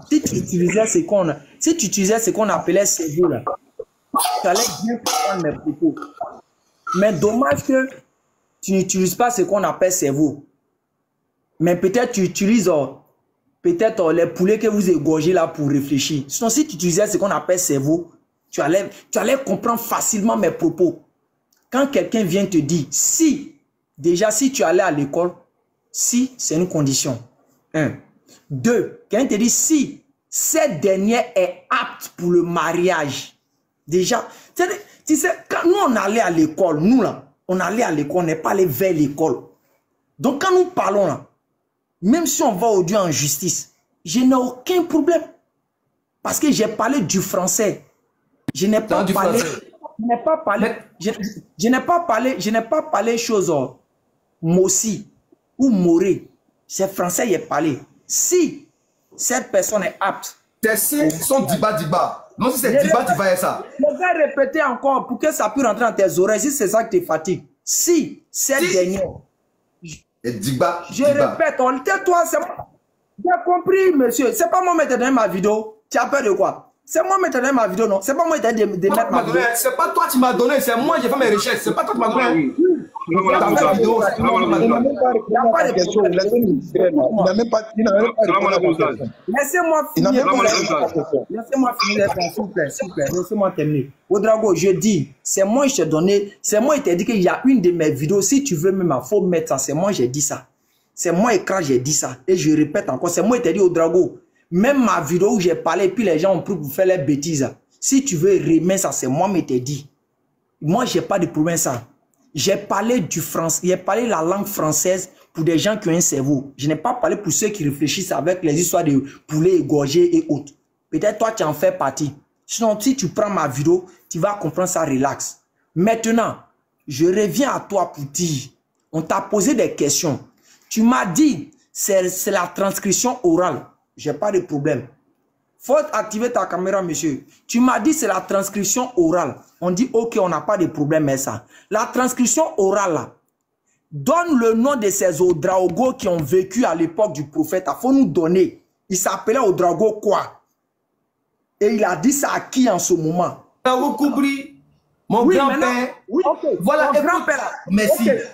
si tu utilisais ce qu'on appelait cerveau là, tu allais bien comprendre mes propos. Mais dommage que tu n'utilises pas ce qu'on appelle cerveau. Mais peut-être tu utilises les poulets que vous égorgez là pour réfléchir. Sinon, si tu utilisais ce qu'on appelle cerveau, tu allais comprendre facilement mes propos. Quand quelqu'un vient te dire, si tu allais à l'école, si, c'est une condition. 1. 2. Quelqu'un te dit, si cette dernière est apte pour le mariage. Déjà, tu sais, quand nous on allait à l'école, on n'est pas allé vers l'école. Donc quand nous parlons là, même si on va au Dieu en justice, je n'ai aucun problème. Parce que j'ai parlé du français. Je n'ai pas parlé... Je n'ai pas parlé choses Mossi ou Moré. C'est français, il est parlé. Si cette personne est apte. C'est son diba. Non, si c'est diba, tu vas ça. Je vais répéter encore pour que ça puisse rentrer dans tes oreilles si c'est ça qui te fatigue. Si cette dernière. Diba. Je répète, tais-toi, c'est moi. J'ai compris, monsieur. C'est pas moi qui t'ai donné ma vidéo. Tu as peur de quoi? C'est moi qui t'ai donné ma vidéo, non? C'est pas moi qui t'ai donné ma vidéo. C'est pas toi qui m'as donné, c'est moi qui ai fait mes recherches. C'est pas toi qui m'as donné. Il n'a même pas Laissez-moi finir. Laissez-moi finir, s'il vous plaît. Laissez-moi terminer. Ouedraogo, je dis, c'est moi qui t'ai donné, c'est moi qui t'ai dit qu'il y a une de mes vidéos. Si tu veux même, il faut mettre ça. C'est moi qui j'ai dit ça. C'est moi écran, j'ai dit ça. Et je répète encore, c'est moi qui t'ai dit, Ouedraogo, même ma vidéo où j'ai parlé, puis les gens ont pris pour faire les bêtises. Si tu veux remettre ça, c'est moi qui t'ai dit. Moi, j'ai pas de problème ça. J'ai parlé du français, j'ai parlé la langue française pour des gens qui ont un cerveau. Je n'ai pas parlé pour ceux qui réfléchissent avec les histoires de poulet égorgé et autres. Peut-être toi, tu en fais partie. Sinon, si tu prends ma vidéo, tu vas comprendre ça relax. Maintenant, je reviens à toi pour dire, on t'a posé des questions. Tu m'as dit, c'est la transcription orale. J'ai pas de problème. Faut activer ta caméra, monsieur. Tu m'as dit c'est la transcription orale. On dit ok, on n'a pas de problème mais ça. La transcription orale là, donne le nom de ces Ouedraogo qui ont vécu à l'époque du prophète. Il faut nous donner. Il s'appelait Ouedraogo quoi? Et il a dit ça à qui en ce moment? Mon grand-père. Oui, okay. Voilà, ton grand-père. Merci. Okay.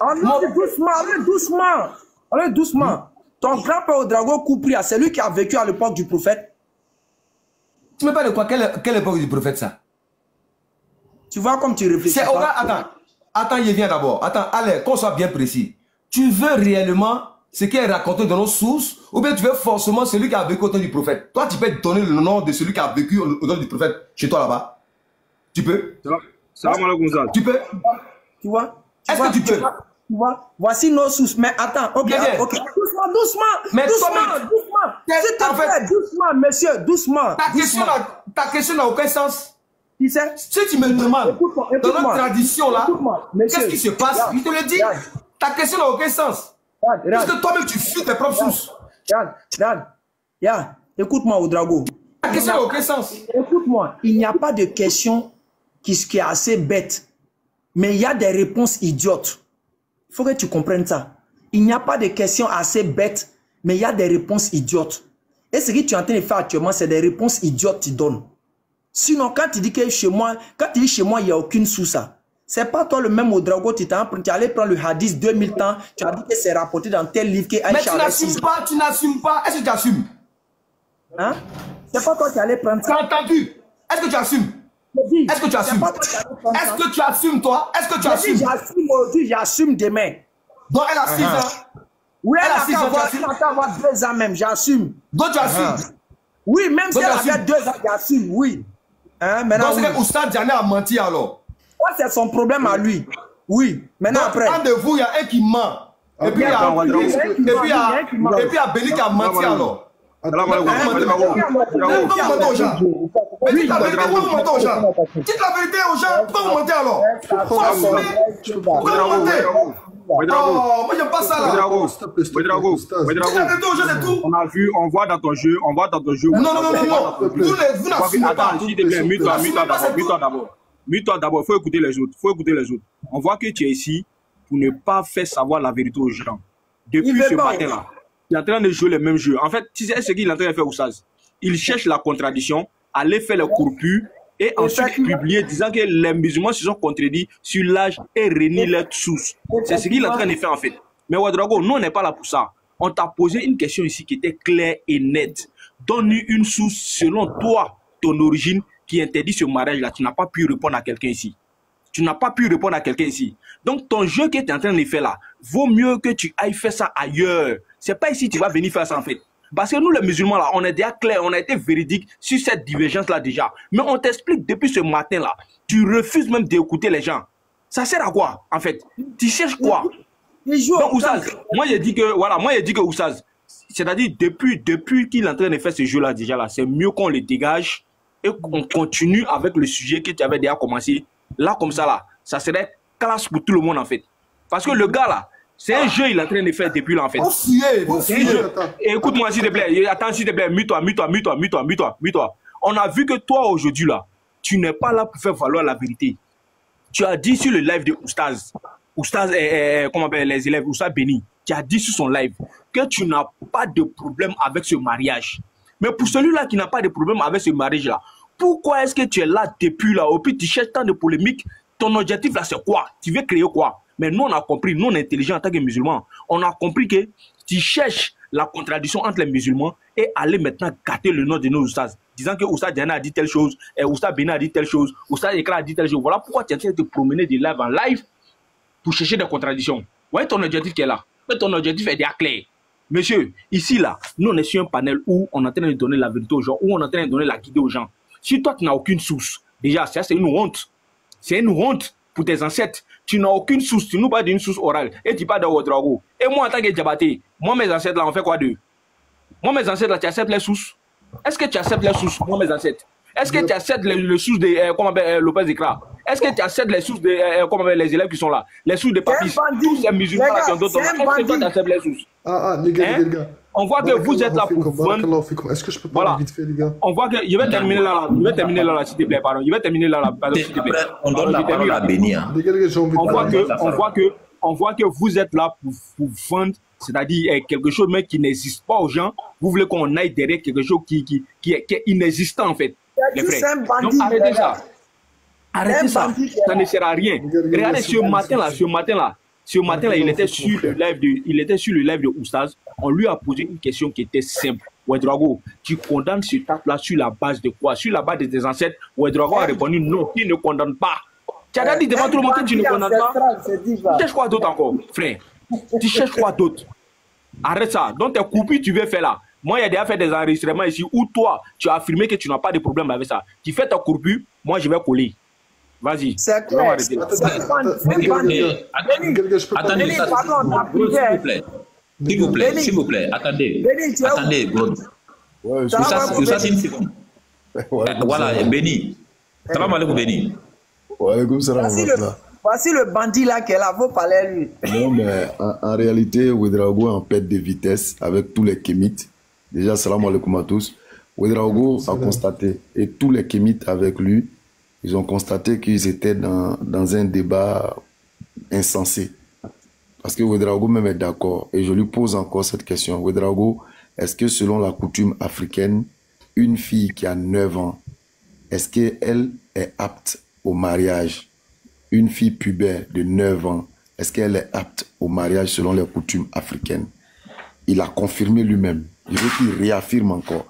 Allez doucement. Ton grand-père Ouedraogo Koupri, c'est lui qui a vécu à l'époque du prophète. Tu me parles de quoi? Quelle époque du prophète ça? Tu vois comme tu réfléchis. C'est oral. Attends, il vient d'abord. Attends, allez, qu'on soit bien précis. Tu veux réellement ce qui est raconté dans nos sources ou bien tu veux forcément celui qui a vécu au temps du prophète? Toi, tu peux donner le nom de celui qui a vécu au temps du prophète chez toi là-bas? Tu peux? Tu peux? Tu vois? Est-ce que tu peux? Tu vois? Voici nos sources. Mais attends, ok. Doucement. Mais doucement. S'il te plaît, doucement, monsieur, doucement. Ta question n'a aucun sens. Tu sais? Si tu me demandes, dans notre tradition là, qu'est-ce qui se passe? Je te le dis, ta question n'a aucun sens. Parce que toi-même, tu fuis tes propres sources. Regarde. Écoute-moi, Ouedraogo. Ta question n'a aucun sens. Écoute-moi, il n'y a pas de question qui est assez bête, mais il y a des réponses idiotes. Il faut que tu comprennes ça. Il n'y a pas de questions assez bêtes, mais il y a des réponses idiotes. Et ce que tu es en train de faire actuellement, c'est des réponses idiotes que tu donnes. Sinon, quand tu dis que chez moi, il n'y a aucune source, c'est pas toi le même Ouedraogo, tu allais prendre le hadith 2000 ans, tu as dit que c'est rapporté dans tel livre que mais tu n'assumes pas. Est-ce que tu assumes? Hein? C'est pas toi qui allais prendre ça. Tu as entendu? Est-ce que tu assumes? Est-ce que tu assumes? Est-ce que tu assumes, toi? Est-ce que tu assumes? J'assume aujourd'hui, j'assume demain. Donc elle a 6 ans. Oui, elle a 6 ans. Elle a avoir 2 ans même, j'assume. Donc tu assumes? Oui, même si elle avait 2 ans, j'assume, oui. Hein, maintenant, donc c'est que Oustad Diané a menti alors? Ouais, c'est son problème à lui. Oui, maintenant donc, après. Un de vous, il y a un qui ment. Et puis il y a Béni qui a menti alors. Dites la vérité aux gens. Pourquoi vous mentez alors? Pourquoi vous mentez? Oh, moi j'aime pas ça là. Ouedraogo. On a vu, on voit dans ton jeu. Non. Vous n'assumez pas. Attends, s'il te plaît, mute-toi d'abord. Faut écouter les autres. On voit que tu es ici pour ne pas faire savoir la vérité aux gens. Depuis ce matin-là, il est en train de jouer le même jeu. En fait, tu sais ce qu'il est en train de faire, Oussaz? Il cherche la contradiction, aller faire le corpu et ensuite publier disant que les musulmans se sont contredits sur l'âge et renier leurs sources. C'est ce qu'il est en train de faire en fait. Mais Ouedraogo, nous on n'est pas là pour ça. On t'a posé une question ici qui était claire et nette. Donne-nous une source selon toi, ton origine, qui interdit ce mariage-là. Tu n'as pas pu répondre à quelqu'un ici. Donc ton jeu que tu es en train de faire là, vaut mieux que tu ailles faire ça ailleurs. C'est pas ici que tu vas venir faire ça en fait. Parce que nous les musulmans là, on est déjà clairs, on a été véridiques sur cette divergence là déjà. Mais on t'explique depuis ce matin là, tu refuses même d'écouter les gens. Ça sert à quoi en fait? Tu cherches quoi? Il joue donc Oussaz, moi j'ai dit que Oussaz, c'est-à-dire depuis qu'il est en train de faire ce jeu-là déjà là, c'est mieux qu'on le dégage et qu'on continue avec le sujet que tu avais déjà commencé. Là comme ça ça serait classe pour tout le monde en fait. Parce que le gars là, c'est un jeu il est en train de faire depuis là en fait. Écoute-moi s'il te plaît, attends s'il te plaît, mute-toi. On a vu que toi aujourd'hui là, tu n'es pas là pour faire valoir la vérité. Tu as dit sur le live de Oustaz, comment on appelle les élèves, Oustaz Béni, tu as dit sur son live que tu n'as pas de problème avec ce mariage. Mais pour celui-là qui n'a pas de problème avec ce mariage-là, pourquoi est-ce que tu es là depuis là, au plus tu cherches tant de polémiques, ton objectif là c'est quoi? Tu veux créer quoi? Mais nous on a compris, nous on est intelligents en tant que musulmans, on a compris que tu cherches la contradiction entre les musulmans et aller maintenant gâter le nom de nos Oustaz, disant que Oustaz Diana a dit telle chose, et Oustaz Béni a dit telle chose, Oustaz Ekra a dit telle chose. Voilà pourquoi tu es en train de te promener de live en live pour chercher des contradictions. Ouais, ton objectif qui est là. Mais ton objectif est déjà clair. Monsieur, ici là, nous on est sur un panel où on est en train de donner la vérité aux gens, où on est en train de donner la guidée aux gens. Si toi tu n'as aucune source, déjà ça c'est une honte. C'est une honte pour tes ancêtres. Tu n'as aucune source, tu nous parles d'une source orale et tu parles de Ouedraogo. Et moi en tant que Diabaté, moi mes ancêtres là on fait quoi d'eux? Moi mes ancêtres là, tu acceptes les sources? Est-ce que tu acceptes les sources, moi mes ancêtres? Est-ce que tu acceptes les sources de Lopez Ekra? Est-ce que tu acceptes les sources de les élèves qui sont là? Les sources de Papis, tous ces musulmans qui ont d'autres. Est-ce que toi tu acceptes les sources? Les gars. On voit que vous êtes là pour vendre. Est-ce que je peux parler vite fait, les gars? On voit que. Je vais terminer là, s'il te plaît, pardon. Je vais terminer là, pardon, s'il te plaît. On donne la parole à Béni. On voit que vous êtes là pour vendre, c'est-à-dire quelque chose mais qui n'existe pas aux gens. Vous voulez qu'on aille derrière quelque chose qui est inexistant en fait, les frères. Donc arrêtez ça. Arrêtez ça. Ça ne sert à rien. Regardez ce matin-là, il était sur le live de Oustaz. On lui a posé une question qui était simple. Ouedraogo, tu condamnes ce tape-là sur la base de quoi? Sur la base de tes ancêtres? Ouedraogo a répondu non, il ne condamne pas. Tu as dit devant tout le monde que tu ne condamnes pas. Tu cherches quoi d'autre encore, frère? Tu cherches quoi d'autre? Arrête ça. Donc tes coupures, tu veux faire là. Moi, il y a déjà fait des enregistrements ici où toi, tu as affirmé que tu n'as pas de problème avec ça. Tu fais ta coupure, moi je vais coller. Vas-y. C'est clair. Attendez, s'il vous plaît, attendez. Attendez, God. Ça, c'est une seconde. Voilà, Béni. Salam alaikum, Béni. Voici le bandit là qui est là, vous parlez à lui. Non, mais en réalité, Ouedraogo est en perte de vitesse avec tous les kémites. Déjà, salam alaikum à tous. Ouedraogo a constaté, et tous les kémites avec lui, ils ont constaté qu'ils étaient dans un débat insensé. Parce que Ouedraogo même est d'accord. Et je lui pose encore cette question. Ouedraogo, est-ce que selon la coutume africaine, une fille qui a 9 ans, est-ce qu'elle est apte au mariage? Une fille pubère de 9 ans, est-ce qu'elle est apte au mariage selon les coutumes africaines? Il a confirmé lui-même. Je veux qu'il réaffirme encore.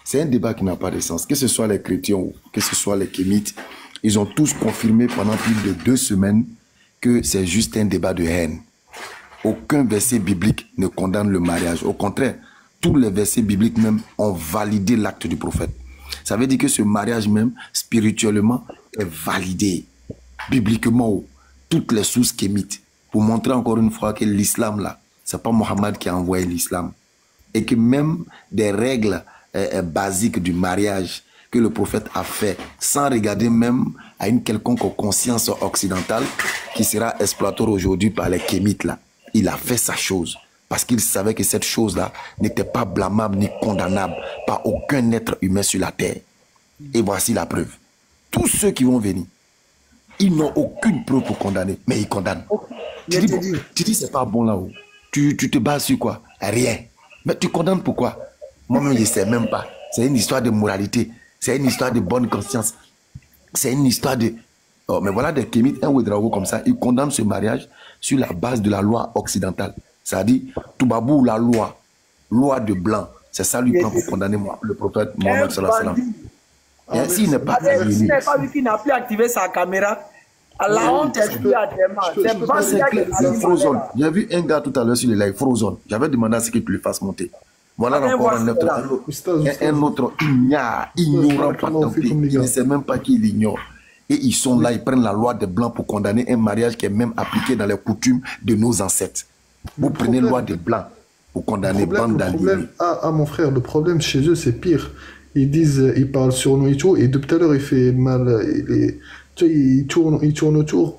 C'est un débat qui n'a pas de sens. Que ce soit les chrétiens ou que ce soit les kémites, ils ont tous confirmé pendant plus de 2 semaines que c'est juste un débat de haine. Aucun verset biblique ne condamne le mariage. Au contraire, tous les versets bibliques même ont validé l'acte du prophète. Ça veut dire que ce mariage même, spirituellement, est validé. Bibliquement, toutes les sources kémites. Pour montrer encore une fois que l'islam là, c'est pas Mohammed qui a envoyé l'islam. Et que même des règles basiques du mariage que le prophète a fait, sans regarder même à une quelconque conscience occidentale qui sera exploitée aujourd'hui par les kémites là. Il a fait sa chose parce qu'il savait que cette chose-là n'était pas blâmable ni condamnable par aucun être humain sur la terre. Et voici la preuve. Tous ceux qui vont venir, ils n'ont aucune preuve pour condamner, mais ils condamnent. Tu dis c'est pas bon là-haut. Tu te bases sur quoi? Rien. Mais tu condamnes pourquoi? Moi-même, je ne sais même pas. C'est une histoire de moralité. C'est une histoire de bonne conscience. C'est une histoire de... Oh, mais voilà des kémites, un Ouedraogo comme ça, ils condamnent ce mariage sur la base de la loi occidentale. C'est-à-dire, Toubabou, la loi de blanc, c'est ça lui prend pour condamner le prophète Mohammed sallallahu alayhi wa sallam. Et ainsi, il n'est pas il n'est pas vu qu'il n'a plus activé sa caméra. La honte est plus à c'est Frozone. J'ai vu un gars tout à l'heure sur le live, Frozone. J'avais demandé à ce qu'il le fasse monter. Voilà encore un autre ignorant patenté. Il ne sait même pas qu'il ignore. Et ils sont là, ils prennent la loi des Blancs pour condamner un mariage qui est même appliqué dans les coutumes de nos ancêtres. Vous prenez loi des Blancs. Vous condamnez bande d'aliénés. Mon frère, le problème chez eux, c'est pire. Ils disent, ils parlent sur nous et tout, et depuis tout à l'heure, il fait mal. Il tourne autour.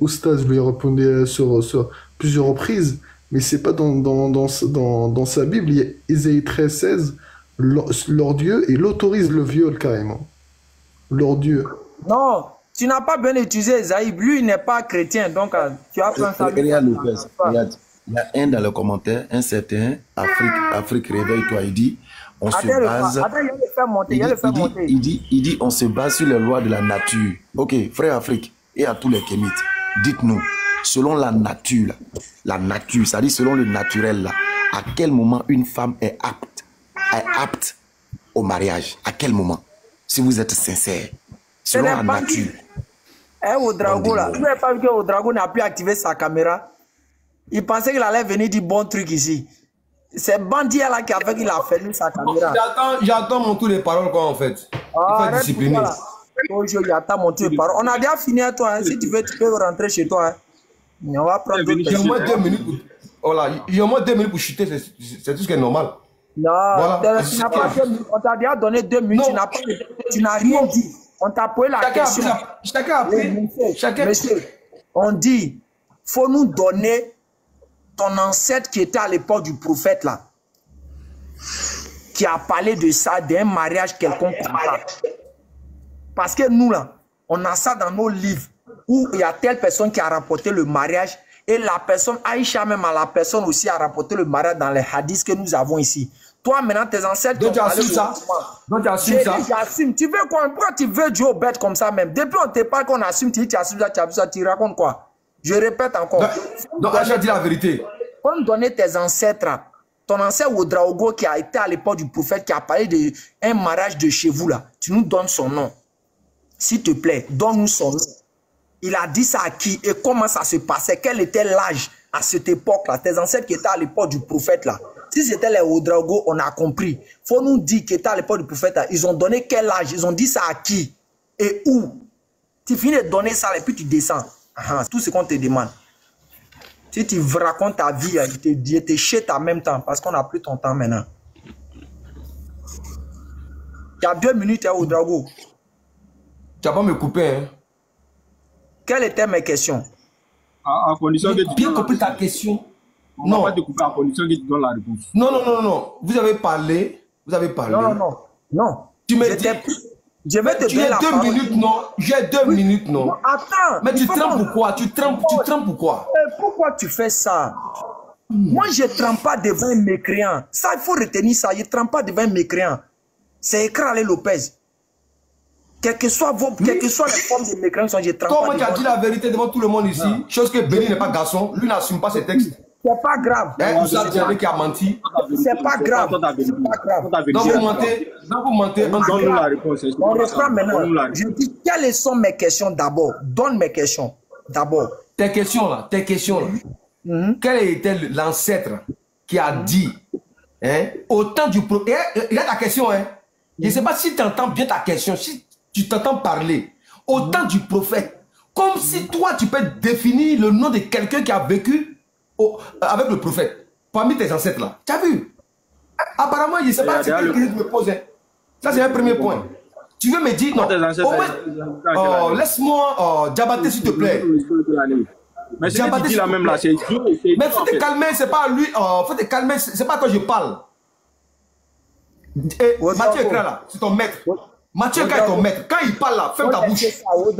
Oustaz lui répondait sur plusieurs reprises, mais c'est pas dans sa Bible. Il y a Ésaïe 13:16, leur Dieu, et il autorise le viol carrément. Leur Dieu. Non, tu n'as pas bien utilisé Ésaïe. Lui, il n'est pas chrétien, donc tu as fait ça. Regarde, il y a un dans le commentaire, un certain Afrique réveille-toi, il dit on se base. Il dit on se base sur les lois de la nature. Ok, frère Afrique et à tous les Kémites, dites-nous, selon la nature, c'est-à-dire selon le naturel, là, à quel moment une femme est apte au mariage? À quel moment? Si vous êtes sincère, selon la nature. Ouedraogo là, tu n'as pas vu que Ouedraogo n'a plus activé sa caméra? Il pensait qu'il allait venir dire bon truc ici. C'est bandit là qui a fait qu'il a fermé sa caméra. J'attends mon tour de parole quoi en fait. Il faut discipliner. J'attends mon tour de parole. On a déjà fini à toi. Hein. Si tu veux, tu peux rentrer chez toi. Hein. Mais on va prendre d'autres personnes. Il y a au moins 2 minutes pour... Voilà. Il y a au moins 2 minutes pour chuter. C'est tout ce qui est normal. Non, voilà. Tu n'as pas 2 minutes. On t'a déjà donné 2 minutes. Tu n'as rien dit. On t'a posé la question. Chacun a pris. Monsieur, on dit, faut nous donner ton ancêtre qui était à l'époque du prophète là, qui a parlé de ça, d'un mariage quelconque comme ça. Parce que nous là, on a ça dans nos livres où il y a telle personne qui a rapporté le mariage et la personne, Aïcha même à la personne aussi a rapporté le mariage dans les hadiths que nous avons ici. Toi maintenant tes ancêtres... Donc tu assumes ça? Donc tu assumes ça? J'assume. Tu veux quoi? Pourquoi tu veux Dieu bête comme ça même? Depuis on te parle qu'on assume, tu assumes ça, tu as vu ça, tu racontes quoi? Je répète encore. Donc Aïcha dit la vérité. Pour nous donner tes ancêtres, ton ancêtre Ouedraogo qui a été à l'époque du prophète, qui a parlé d'un mariage de chez vous là, tu nous donnes son nom. S'il te plaît, donne-nous son nom. Il a dit ça à qui et comment ça se passait? Quel était l'âge à cette époque-là? Tes ancêtres qui étaient à l'époque du prophète là. Si c'était les Ouedraogo, on a compris. Faut nous dire qu'ils étaient à l'époque du prophète là. Ils ont donné quel âge? Ils ont dit ça à qui et où? Tu finis de donner ça et puis tu descends. Tout ce qu'on te demande. Si tu racontes ta vie, il te chète en même temps parce qu'on n'a plus ton temps maintenant. Il y a 2 minutes à Ouedraogo. Tu vas pas me couper, hein? Quelles étaient mes questions? À condition que tu bien compris ta question. Non. On va pas te couper à condition que tu donnes la réponse. Non. Vous avez parlé. Non. Tu me dis... Je vais te donner la parole. 2 minutes, non. J'ai 2 minutes, non. Attends. Mais tu trembles pourquoi? Tu trembles pourquoi? Pourquoi tu fais ça? Moi, je ne tremble pas devant un mécréant. Ça, il faut retenir ça. Je ne tremble pas devant un mécréant. C'est Écralé Lopez. Quelles que soient les formes de mécréants, je ne tremble pas. Comment tu as dit la vérité devant tout le monde ici? Chose que Béni n'est pas garçon. Lui n'assume pas ses textes. C'est pas grave. Vous savez qui a menti. C'est pas grave. Donc vous mentez. Donne-nous la réponse. On reprend maintenant. Je dis quelles sont mes questions d'abord. Donne mes questions d'abord. Tes questions là. Quel était l'ancêtre qui a dit au temps du prophète? Il y a ta question, hein. Je ne sais pas si tu entends bien ta question, si tu t'entends parler. Au temps du prophète, comme si toi tu peux définir le nom de quelqu'un qui a vécu avec le prophète, parmi tes ancêtres là. Tu as vu? Apparemment, je ne sais pas ce que tu me poses. Ça, c'est un premier point. Tu veux me dire, non, laisse-moi Diabaté, s'il te plaît. Mais c'est ce que tu dis là même là, c'est... Mais faut te calmer, c'est pas lui, faut te calmer, c'est pas toi je parle. Mathieu Ekra là, c'est ton maître. Mathieu Ekra est ton maître. Quand il parle là, ferme ta bouche. Toi,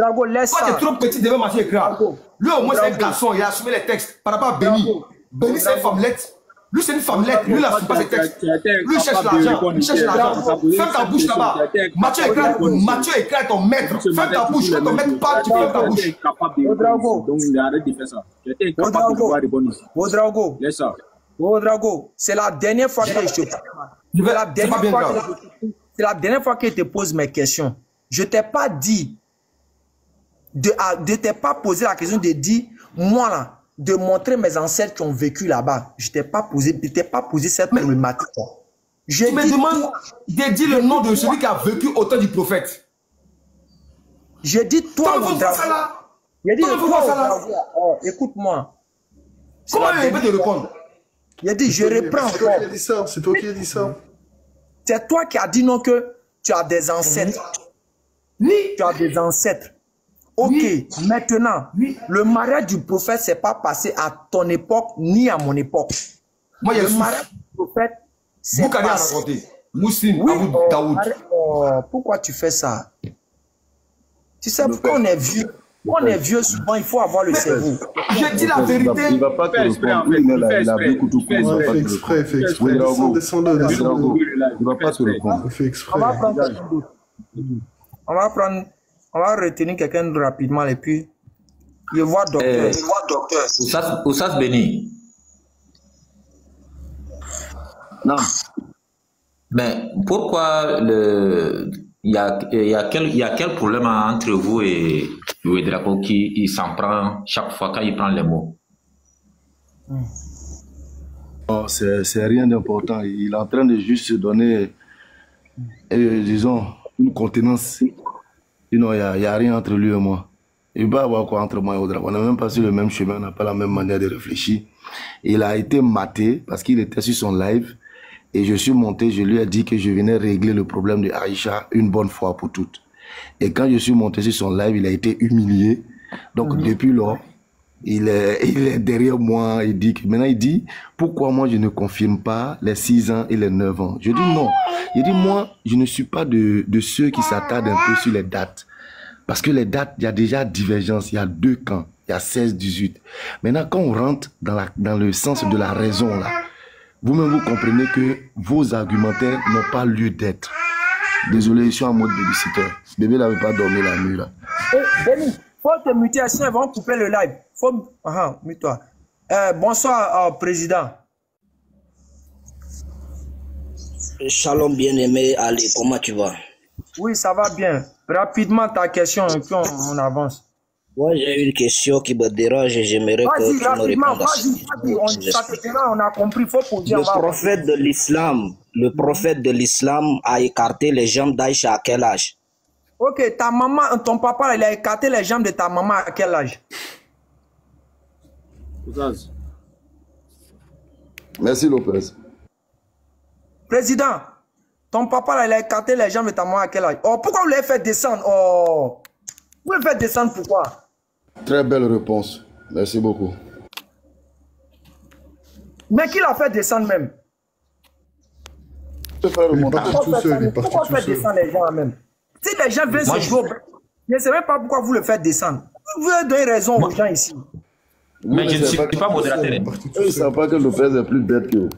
tu es trop petit devant Mathieu Ekra. Lui, au moins, c'est un garçon, il a assumé les textes. Par rapport à Béni. Béni, c'est une femmelette. Lui, c'est une femmelette. Lui, il n'assume pas ses textes. Lui, il cherche l'argent. Ferme ta bouche là-bas. Mathieu Ekra est ton maître. Ferme ta bouche. Quand ton maître parle, tu fermes ta bouche. Donc, il arrête de faire ça. J'étais incapable de pouvoir répondre ici. Ouedraogo, c'est la dernière fois que je te parle. C'est la dernière fois que je te pose mes questions. Je ne t'ai pas dit, de t'ai pas posé la question de dire, moi là, de montrer mes ancêtres qui ont vécu là-bas. Je ne t'ai pas posé cette problématique. Tu me demandes de dire le nom de celui qui a vécu au temps du prophète. Je dis toi, Ouedraogo. Écoute-moi. Comment il peut te répondre? Il a dit, je reprends. C'est toi qui as dit ça. C'est toi qui as dit ça. C'est toi qui as dit non que tu as des ancêtres. Oui. Tu as des ancêtres. Ok, oui. Maintenant, oui. Le mariage du prophète, c'est pas passé à ton époque ni à mon époque. Moi, le mariage du prophète, c'est passé. Moussim, oui, Daoud. Pourquoi tu fais ça? Tu sais pourquoi on est vieux? On est vieux, souvent, il faut avoir le cerveau. Je dis la vérité. Il ne va pas te répondre. Il a beaucoup tout compris. Il fait exprès, il fait exprès. Descends-le. Il ne va pas te répondre. Il fait exprès. On va retenir quelqu'un rapidement et puis je vois docteur. Oussas Béni. Non. Mais pourquoi il y a quel problème entre vous et Ouedraogo qui s'en prend chaque fois quand il prend les mots? Oh, c'est rien d'important. Il est en train de juste se donner, disons, une contenance. Sinon, il n'y a rien entre lui et moi. Il va y avoir quoi entre moi et Ouedraogo? On n'a même pas sur le même chemin, on n'a pas la même manière de réfléchir. Il a été maté parce qu'il était sur son live. Et je suis monté, je lui ai dit que je venais régler le problème de Aïcha une bonne fois pour toutes. Et quand je suis monté sur son live, il a été humilié. Donc depuis lors, il est derrière moi. Maintenant il dit, pourquoi moi je ne confirme pas les 6 ans et les 9 ans? Je dis non. Il dit, moi, je ne suis pas de ceux qui s'attardent un peu sur les dates. Parce que les dates, il y a déjà divergence. Il y a 2 camps. Il y a 16-18. Maintenant, quand on rentre dans le sens de la raison, là, vous-même, vous comprenez que vos argumentaires n'ont pas lieu d'être. Désolé, je suis en mode babysitter. Bébé n'avait pas dormi la nuit, là. Benny, faut te muter, sinon ils vont couper le live. Faut... mute-toi. Bonsoir, président. Shalom, bien-aimé Ali, comment tu vas? Oui, ça va bien. Rapidement, ta question, et puis on avance. Moi, j'ai une question qui me dérange et j'aimerais que tu me répondes. On a compris, faut poser. Le prophète de l'islam a écarté les jambes d'Aïcha à quel âge? Ok, ta maman, ton papa, il a écarté les jambes de ta maman à quel âge? Merci Lopez. Président, ton papa, il a écarté les jambes de ta maman à quel âge? Oh, pourquoi vous l'avez fait descendre? Oh, vous l'avez fait descendre pourquoi? Très belle réponse. Merci beaucoup. Mais qui l'a fait descendre même? Il est parti tout seul. Pourquoi faire descendre les gens même? Si les gens viennent se jouer, je ne sais même pas pourquoi vous le faites descendre. Vous avez donné raison aux gens ici. Mais je ne suis pas modérateur. Ils ne savent pas que Lopez est plus bête que vous.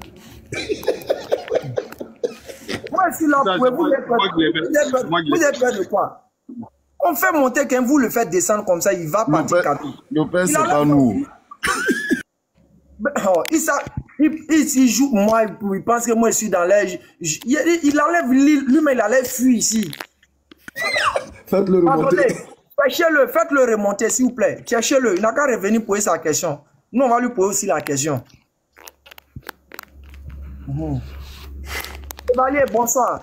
Moi, si là, vous êtes peur de quoi? On fait monter quand vous le faites descendre comme ça, il va partir cadeau. Lopez, c'est pas nous. Il joue, moi, il pense que moi je suis dans l'air. Il enlève lui-même, il allait fuir ici. Faites-le remonter. Cherchez-le, faites-le remonter, s'il vous plaît. Cherchez-le, il n'a qu'à revenir poser sa question. Nous, on va lui poser aussi la question. Chevalier, bonsoir.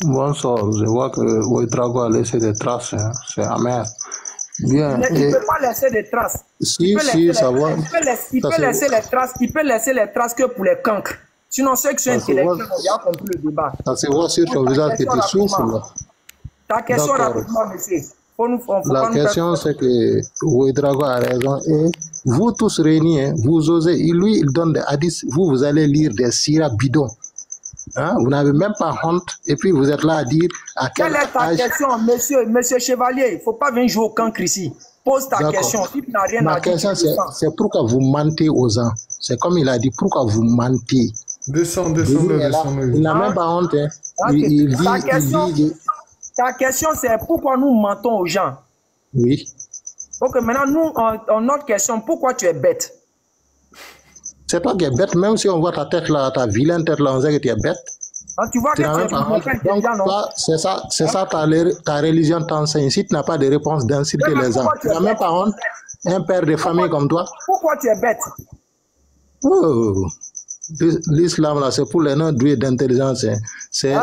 Bonsoir, je vois que Ouedraogo a laissé des traces, hein. C'est amer. Bien. Il ne peut pas laisser des traces. Si, ça va. Il peut laisser les traces, il peut laisser les traces que pour les cancres. Sinon, ceux qui sont intellectuels ont bien compris le débat. Ça se voit sur ton visage que tu souffres, là. Ta question rapidement, monsieur. La question, c'est que Ouedraogo a raison. Et vous tous réunis, hein, vous osez. Lui, il donne des hadiths. Vous allez lire des sirah bidons. Hein? Vous n'avez même pas honte. Et puis, vous êtes là à dire à quel âge... Quelle est ta question, monsieur Chevalier? Il ne faut pas venir jouer au cancre ici. Pose ta question. Si tu n'as rien à dire, question, c'est pourquoi vous mentez aux gens. C'est comme il a dit, pourquoi vous mentez? Descends. Il n'a même pas honte. Hein. Okay. Ta question, c'est pourquoi nous mentons aux gens. Oui. Ok, maintenant, nous, notre question, pourquoi tu es bête? C'est toi qui es bête, même si on voit ta tête là, ta vilaine tête là, on sait que tu es bête. Ah, tu vois que tu es c'est ça ta religion t'enseigne. Si tu n'as pas de réponse d'insulter les gens, tu n'as même pas honte. Un père de famille comme toi. Pourquoi tu es bête? Oh. L'islam là, c'est pour les non doués d'intelligence.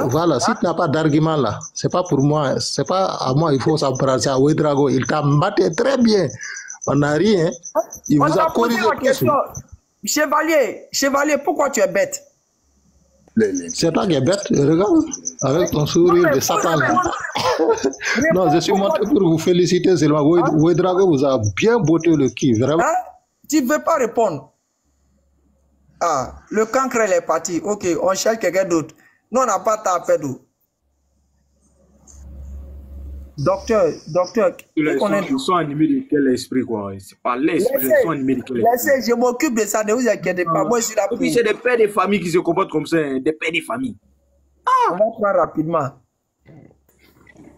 Voilà, si tu n'as pas d'argument là, c'est pas pour moi, c'est pas à moi, il faut s'embrasser à Ouedraogo. Il t'a battu très bien. On n'a rien. Il On vous t'a a posé corrigé la question. Chevalier, pourquoi tu es bête? C'est toi qui es bête, regarde, avec ton sourire de Satan. Non, je suis monté pour vous féliciter seulement. Ouedraogo vous a bien botté le cul, vraiment. Hein? Tu ne veux pas répondre? Ah, le cancre est parti. Ok, on cherche quelqu'un d'autre. Nous, on n'a pas ta peine. Docteur, ils sont animés de quel esprit, quoi? C'est pas l'esprit, ils sont animés de quel esprit? Laissez, je m'occupe de ça, ne vous inquiétez pas. Moi, je suis là pour... Et puis, c'est des pères de famille qui se comportent comme ça, hein, des pères de famille. Ah, on va prendre rapidement.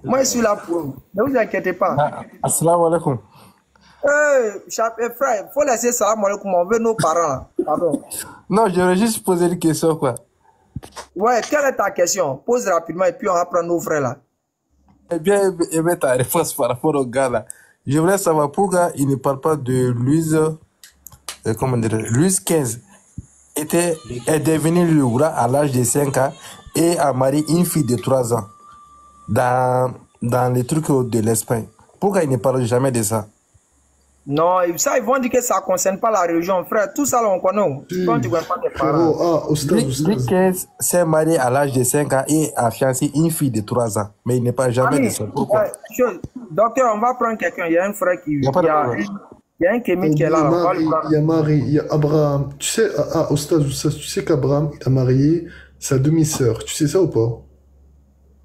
Moi, je suis là pour... Ne vous inquiétez pas. Assalamu alaikum. Frère, il faut laisser salam alaikum, on veut nos parents. Pardon. Non, j'aurais juste posé une question, quoi. Ouais, quelle est ta question? Pose rapidement et puis on va prendre nos frères là. Eh bien, aimé ta réponse par rapport au gars là. Je voulais savoir pourquoi il ne parle pas de Louise, comment dire, Louise XV est devenue le roi à l'âge de 5 ans et a marié une fille de 3 ans dans les trucs de l'Espagne. Pourquoi il ne parle jamais de ça? Non, ça, ils vont dire que ça ne concerne pas la religion, frère. Tout ça, là, on connaît. Tu ne connais pas tes parents. Louis XV s'est marié à l'âge de 5 ans et a fiancé une fille de 3 ans. Mais il ne parle jamais de ça. Pourquoi? Docteur, on va prendre quelqu'un. Il y a un frère qui... Il y a un kémite qui est là. Il y a Marie, il y a Abraham. Tu sais, Oustaz, tu sais qu'Abraham a marié sa demi-sœur. Tu sais ça ou pas?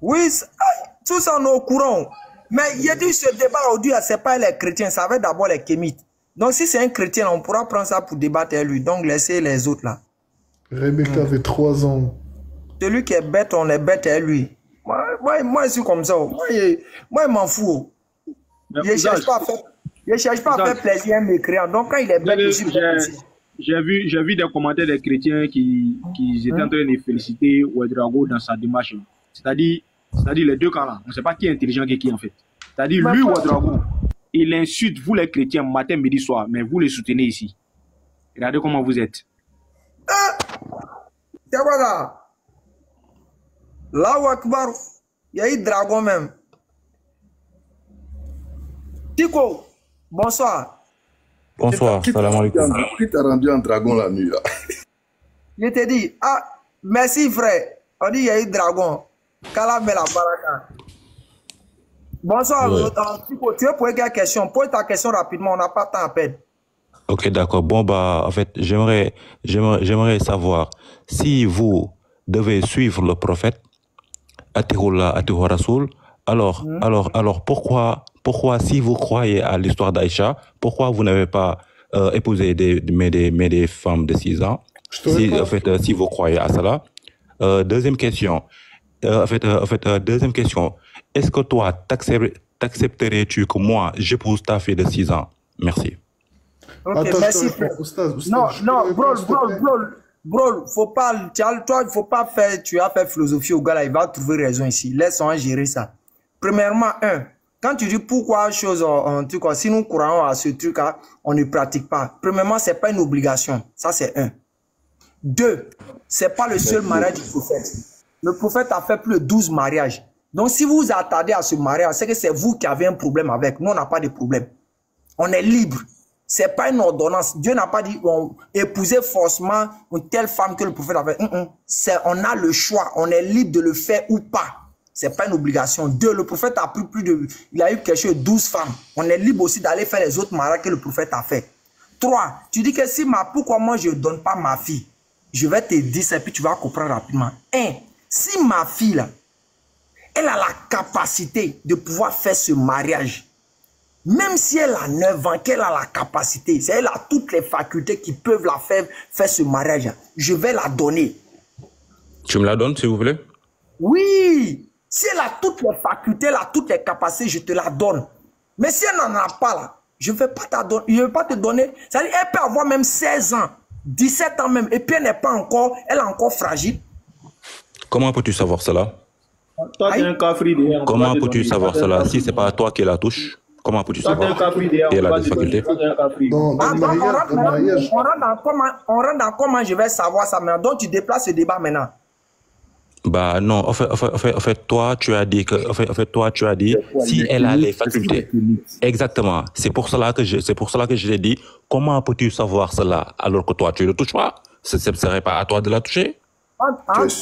Oui, tout ça, on est au courant. Mais il y a dit ce débat aujourd'hui, ce n'est pas les chrétiens, ça va être d'abord les kémites. Donc si c'est un chrétien, on pourra prendre ça pour débattre avec lui. Donc laissez les autres là. Rebecca avait 3 ans. Celui qui est bête, on est bête avec lui. Moi je suis comme ça. Moi, je m'en fous. Je ne cherche pas à faire plaisir à mes créants. Donc quand il est bête, je suis bête. J'ai vu des commentaires des chrétiens qui étaient en train de féliciter Ouedraogo dans sa démarche. C'est-à-dire les deux camps là. On ne sait pas qui est intelligent et qui en fait. C'est-à-dire lui, Ouedraogo, il insulte vous les chrétiens matin, midi, soir, mais vous les soutenez ici. Regardez comment vous êtes. C'est voilà. Là, Akbar, il y a eu dragon même. Tico, bonsoir. Bonsoir, salam alaikum. Qui t'a rendu un dragon la nuit là? Je te dis, merci frère. On dit il y a eu dragon. Kalamela Baraka. Bonsoir, Tico, tu veux poser quelle question? Pose ta question rapidement, on n'a pas de temps à perdre. Ok, d'accord. Bon, bah, en fait, j'aimerais savoir si vous devez suivre le prophète, Atihullah, Atihur Rasoul, alors, pourquoi, si vous croyez à l'histoire d'Aïcha, pourquoi vous n'avez pas épousé des femmes de 6 ans, si vous croyez à cela? Deuxième question. Deuxième question. Est-ce que toi, t'accepterais-tu que moi, j'épouse ta fille de 6 ans? Merci. Ok, merci. Non, bro, faut pas, toi, il faut pas faire, tu as fait philosophie au gars là, il va trouver raison ici. Laisse-moi gérer ça. Premièrement, quand tu dis pourquoi chose en truc, si nous croyons à ce truc là, on ne pratique pas. Premièrement, c'est pas une obligation. Ça, c'est 1. 2, c'est pas le seul mariage du prophète. Le prophète a fait plus de 12 mariages. Donc, si vous vous attardez à ce mariage, c'est que c'est vous qui avez un problème avec. Nous, on n'a pas de problème. On est libre. Ce n'est pas une ordonnance. Dieu n'a pas dit épouser forcément une telle femme que le prophète a fait. On a le choix. On est libre de le faire ou pas. Ce n'est pas une obligation. 2, le prophète a pris il a eu quelque chose de 12 femmes. On est libre aussi d'aller faire les autres mariages que le prophète a fait. 3, tu dis que pourquoi moi je ne donne pas ma fille? Je vais te dire ça et puis tu vas comprendre rapidement. 1, si ma fille là, elle a la capacité de pouvoir faire ce mariage, même si elle a 9 ans, qu'elle a la capacité, elle a toutes les facultés qui peuvent la faire ce mariage, je vais la donner. Tu me la donnes, s'il vous plaît? Oui, si elle a toutes les facultés, elle a toutes les capacités, je te la donne. Mais si elle n'en a pas là, je ne vais pas te donner. C'est-à-dire, elle peut avoir même 16 ans, 17 ans même, et puis elle est encore fragile. Comment peux-tu savoir cela? Comment peux-tu savoir cela? Si ce n'est pas toi qui la touche, comment peux-tu savoir qu'elle a des facultés? On rentre dans comment je vais savoir ça maintenant. Donc tu déplaces ce débat maintenant. Bah non, en fait, toi, tu as dit que, toi, tu as dit, si elle a les facultés. Exactement. C'est pour cela que je t'ai dit, comment peux-tu savoir cela alors que toi, tu ne le touches pas? Ce ne serait pas à toi de la toucher?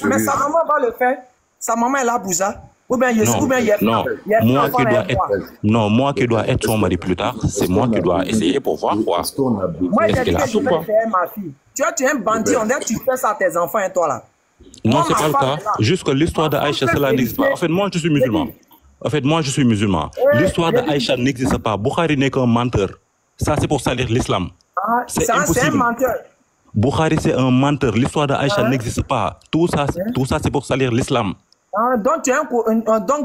Mais sa maman va le faire. Sa maman, elle a Bouza. Ou bien, moi qui dois être son mari plus tard, c'est moi qui dois essayer pour voir quoi. Moi, j'ai dit que je vais faire ma fille. Tu es un bandit, on dirait que tu fais ça à tes enfants et toi là. Non, c'est pas le cas. Juste que l'histoire d'Aïcha, cela n'existe pas. En fait, moi, je suis musulman. L'histoire d'Aïcha n'existe pas. Bukhari n'est qu'un menteur. Ça, c'est pour salir l'islam. C'est impossible. C'est un menteur. Bukhari, c'est un menteur. L'histoire d'Aïcha n'existe pas. Tout ça, c'est pour salir l'islam. Donc,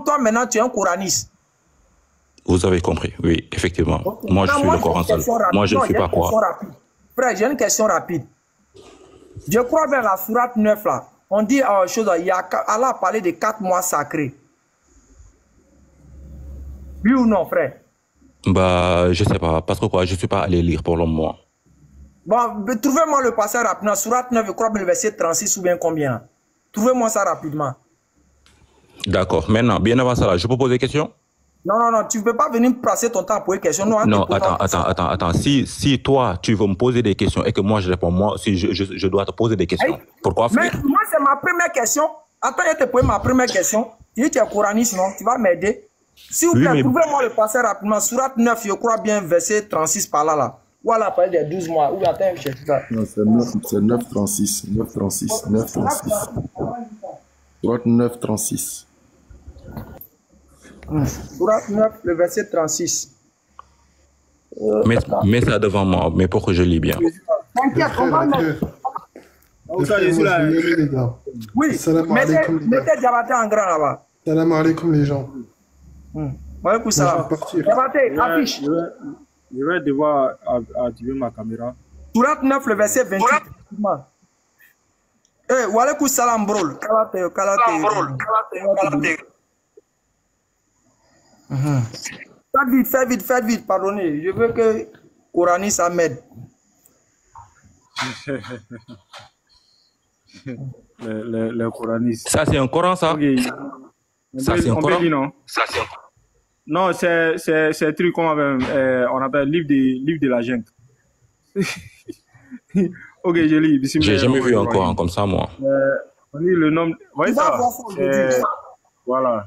toi, maintenant, tu es un coraniste. Vous avez compris, oui, effectivement. Okay. Moi, je suis le Coran seul. Moi, je ne suis pas quoi. Frère, j'ai une question rapide. Je crois vers la sourate 9, là. On dit Allah a parlé de 4 mois sacrés. Oui ou non, frère? Bah, je sais pas. Parce que quoi, je ne suis pas allé lire pour le moment. Bon, trouvez-moi le passage rapidement. Sourate 9, je crois, le verset 36 ou bien combien? Trouvez-moi ça rapidement. D'accord. Maintenant, bien avant ça, là, je peux poser des questions? Non, tu ne peux pas venir passer ton temps à poser des questions. Non, attends. Si toi, tu veux me poser des questions et que moi, je réponds, moi, si je dois te poser des questions. Pourquoi faire? Mais moi, c'est ma première question. Attends, je te pose ma première question. Tu dis que tu es coraniste, non? Tu vas m'aider. S'il vous plaît, trouvez-moi le passage rapidement. Sourate 9, je crois bien, verset 36 par là. Ou à la parole des 12 mois. Ou attends, je sais pas. Non, c'est 9,36. 9,36. Sourate 9,36. Sourate 9, le verset 36. Mets ça devant moi, mais pour que je lis bien. T'inquiète, on va mettre. Oui, mettez Diabaté en grand là-bas. Salam alaikum les gens. Wa salam. Diabaté, affiche. Je vais devoir activer ma caméra. Sourate 9, le verset 28. Wa alaikum salam, bro. Kalate. Faites vite, pardonnez. Je veux que Corani ça m'aide. le coranistes. Ça, c'est un Coran, ça? Okay. Ça, c'est un Coran? Non, non c'est un truc qu'on appelle livre de la junte. Ok, je lis. J'ai jamais vu un Coran comme ça, moi. On lit le nom. Voyez ça? Voilà.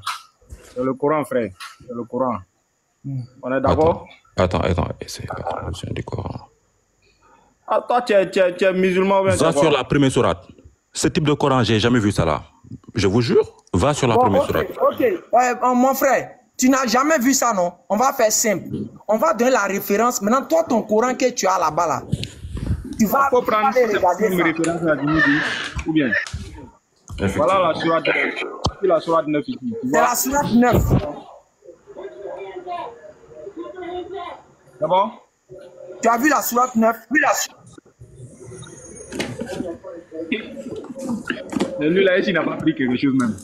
C'est le Coran, frère. C'est le Coran. On est d'accord? Attends. C'est la traduction du Coran. Ah, toi, tu es musulman. Va sur la première sourate. Ce type de Coran, j'ai jamais vu ça là. Je vous jure. Va sur la première sourate. Ok. Mon frère, tu n'as jamais vu ça, non? On va faire simple. On va donner la référence. Maintenant, toi, ton Coran que tu as là-bas, là, tu vas prendre une référence à ou bien? Voilà la sourate 9 ici. C'est la sourate 9. C'est bon? Tu as vu la sourate 9? Oui, lui là, il n'a pas pris quelque chose même.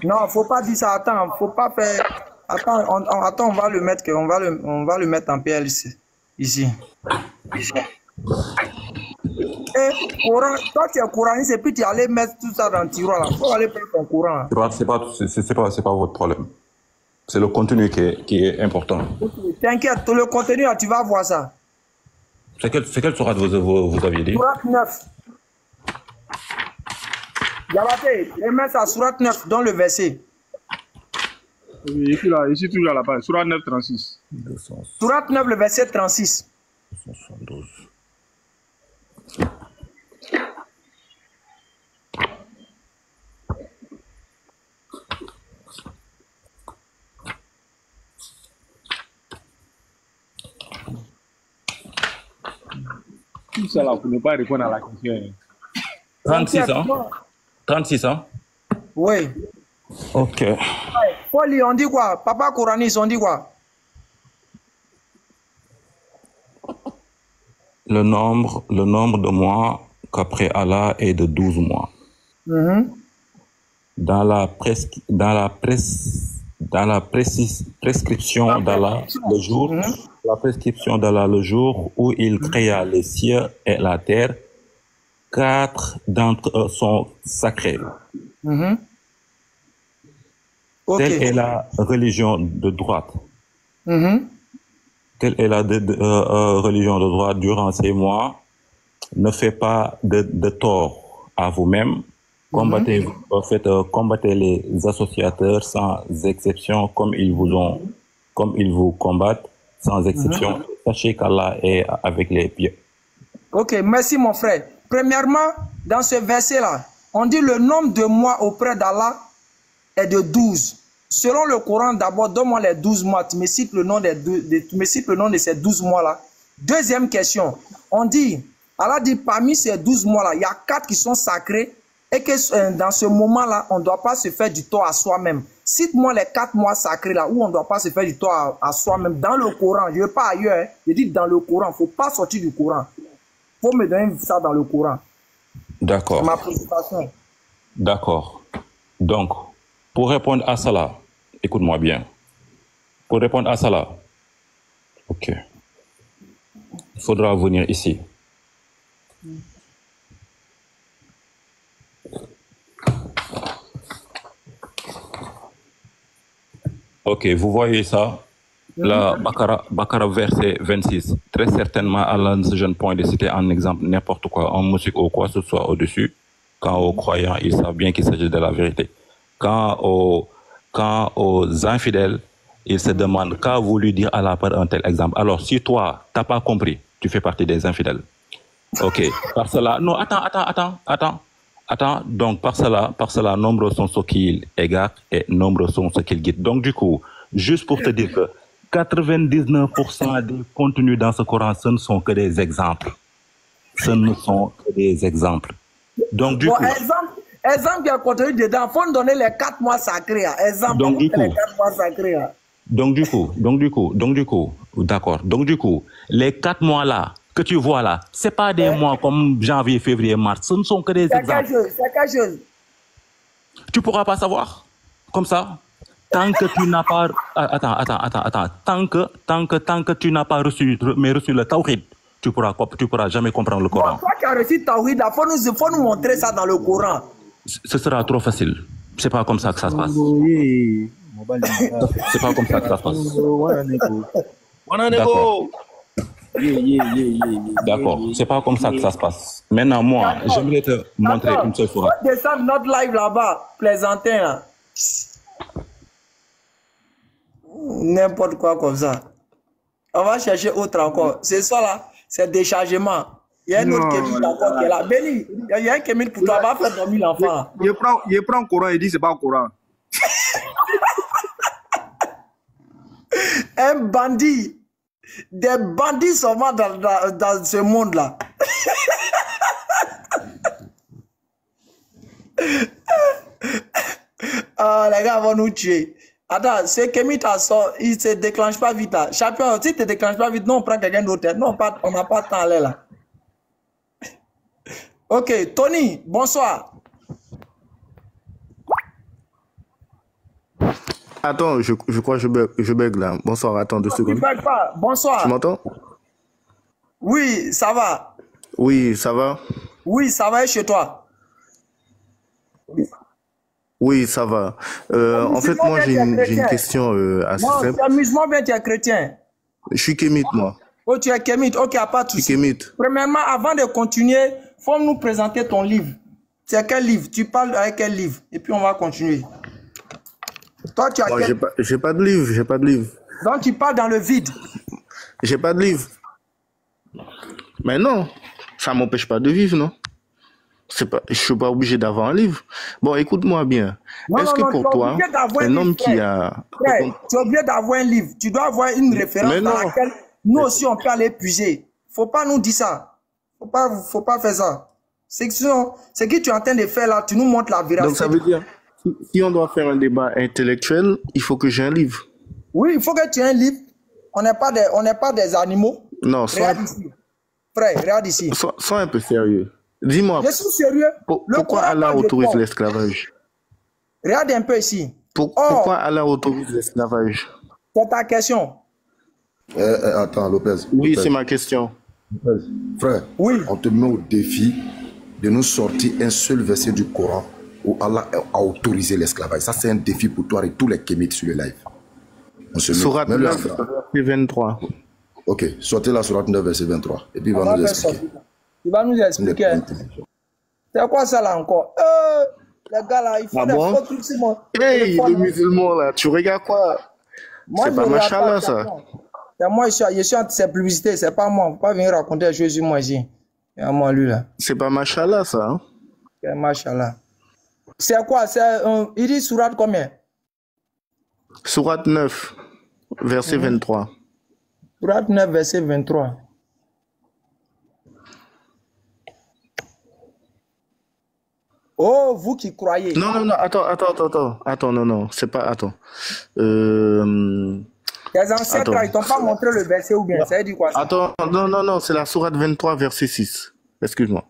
Non, faut pas dire ça. Attends, faut pas faire. Attends, on va le mettre. On va le mettre en PLC ici. Et Coran, toi tu es coraniste et puis tu allais mettre tout ça dans le tiroir là. Faut aller prendre ton Coran. C'est pas votre problème. C'est le contenu qui est important. T'inquiète, le contenu là, tu vas voir ça. C'est quelle sourate vous aviez dit? Sourate 9. Diabaté, remets ça, sourate 9 dans le verset. Oui, ici toujours à la page. Sourate 9, 36. Sourate 9, le verset 36. 272. Tout ça là, pour ne pas répondre à la question. 36 ans? 36 ans? Oui. Ok. Poli, on dit quoi? Papa Coraniste, on dit quoi? Le nombre de mois qu'après Allah est de 12 mois. Dans la prescription d'Allah, le jour, la prescription d'Allah, le jour où il créa les cieux et la terre, 4 d'entre eux sont sacrés. Okay. Telle est la religion de droite. Telle est la religion de droite durant ces mois. Ne faites pas de tort à vous-même. Combattez, combattez les associateurs sans exception comme ils vous combattent sans exception. Sachez qu'Allah est avec les pieds. Ok, merci mon frère. Premièrement, dans ce verset-là, on dit le nombre de mois auprès d'Allah est de 12. Selon le Coran, d'abord, donne-moi les 12 mois. Tu me cites le nom de ces 12 mois-là. Deuxième question. On dit, Allah dit, parmi ces 12 mois-là, il y a 4 qui sont sacrés et que dans ce moment-là, on ne doit pas se faire du tort à soi-même. Cite-moi les 4 mois sacrés-là où on ne doit pas se faire du tort à soi-même. Dans le Coran, je ne veux pas ailleurs. Hein. Je dis dans le Coran, il ne faut pas sortir du Coran. Il faut me donner ça dans le Coran. D'accord. C'est ma préoccupation. D'accord. Donc, pour répondre à cela, écoute-moi bien. Pour répondre à cela, ok. Il faudra venir ici. Ok, vous voyez ça? La Bakara verset 26. Très certainement, Allah ne se gêne point de citer en exemple n'importe quoi, en musique ou quoi que ce soit au-dessus. Quand aux croyants, ils savent bien qu'il s'agit de la vérité. Quand aux infidèles, ils se demandent qu'a voulu dire Allah par un tel exemple. Alors, si toi, tu n'as pas compris, tu fais partie des infidèles. Ok, par cela, non, attends. Donc, par cela, nombreux sont ceux qui égarent et nombreux sont ceux qui guident. Donc, du coup, juste pour te dire que 99% des contenus dans ce Coran, ce ne sont que des exemples. Ce ne sont que des exemples. Donc, du coup... Exemple qui a contenu dedans, il faut nous donner les 4 mois sacrés. Exemple, donc, du coup, les 4 mois sacrés. Donc, du coup, d'accord. Donc, du coup, les 4 mois-là, que tu vois là, ce n'est pas des mois comme janvier, février, mars. Ce ne sont que des exemples. C'est quelque chose. Tu ne pourras pas savoir. Comme ça. Tant que tu n'as pas... Attends. Tant que tu n'as pas reçu le tawhid, tu ne pourras jamais comprendre le Coran. Bon, toi qui as reçu le tawhid, il faut nous montrer ça dans le Coran. Ce sera trop facile. C'est pas comme ça que ça se passe. C'est pas comme ça que ça se passe. D'accord. D'accord. C'est pas comme ça que ça se passe. Maintenant, moi, j'aimerais te montrer une seule fois. On va descendre notre live là-bas, plaisantin. Là. N'importe quoi comme ça. On va chercher autre encore. C'est ça là, c'est déchargement. Il y a une autre Kémil encore qui est là. Béni, il y a un Kémil pour toi, va faire dormir l'enfant. Il prend le Coran et dit c'est pas le Coran. Un bandit. Des bandits sont dans ce monde-là. Les gars vont nous tuer. Attends, ce Kémil il ne se déclenche pas vite là. Champion, si tu ne te déclenches pas vite, non, on prend quelqu'un d'autre. Non, on n'a pas de temps à aller là. Ok, Tony, bonsoir. Attends, je crois que je bug là. Bonsoir, attends 2 secondes. Tu bug pas. Bonsoir. Tu m'entends? Oui, ça va. Oui, ça va? Oui, ça va chez toi. Oui, ça va. En fait, moi, j'ai une question assez simple. Amusement bien, tu es chrétien. Je suis kémite, moi. Oh, tu es kémite. Ok, pas de souci. Premièrement, avant de continuer, il faut nous présenter ton livre. C'est quel livre? Tu parles avec quel livre? Et puis, on va continuer. Toi, tu as j'ai pas de livre, Donc, tu parles dans le vide. J'ai pas de livre. Mais non, ça m'empêche pas de vivre, non? Je suis pas obligé d'avoir un livre. Bon, écoute-moi bien. Est-ce que pour toi, un homme qui a... Tu es obligé d'avoir un livre. Tu dois avoir une référence dans laquelle nous aussi, on peut aller puiser. Faut pas nous dire ça. Faut pas faire ça. C'est que tu es en train de faire là, tu nous montres la vérité. Donc, ça veut dire... Si on doit faire un débat intellectuel, il faut que j'ai un livre. Oui, il faut que tu aies un livre. On n'est pas des animaux. Non, regarde ici. Frère, regarde ici. Sois un peu sérieux. Dis-moi. Je suis sérieux. Pourquoi Allah autorise l'esclavage? Regarde un peu ici. Pourquoi Allah autorise l'esclavage? C'est ta question. Attends, Lopez. Oui, c'est ma question. Frère, on te met au défi de nous sortir un seul verset du Coran où Allah a autorisé l'esclavage. Ça, c'est un défi pour toi et tous les kémites sur le live. Sourate 9, verset 23. Ok, sortez la Sourate 9, verset 23. Et puis il va nous expliquer. Il va nous expliquer. C'est quoi ça là encore? Les gars là, il faut des fautes sur moi. Hey, le musulman là, tu regardes quoi? C'est pas machallah ça. Moi, je suis entre ces publicités, c'est pas moi. Faut pas venir raconter Jésus moi ici. Et à moi lui là. C'est pas machallah ça. Hein? C'est machallah. C'est quoi? Il dit sourate combien? Sourate 9, verset 23. Sourate 9, verset 23. Oh, vous qui croyez. Non, attends, non, c'est pas, attends. Les ancêtres, ils t'ont pas montré le verset ou bien, ça veut dire quoi ça? Attends, non, c'est la sourate 23, verset 6. Excuse-moi.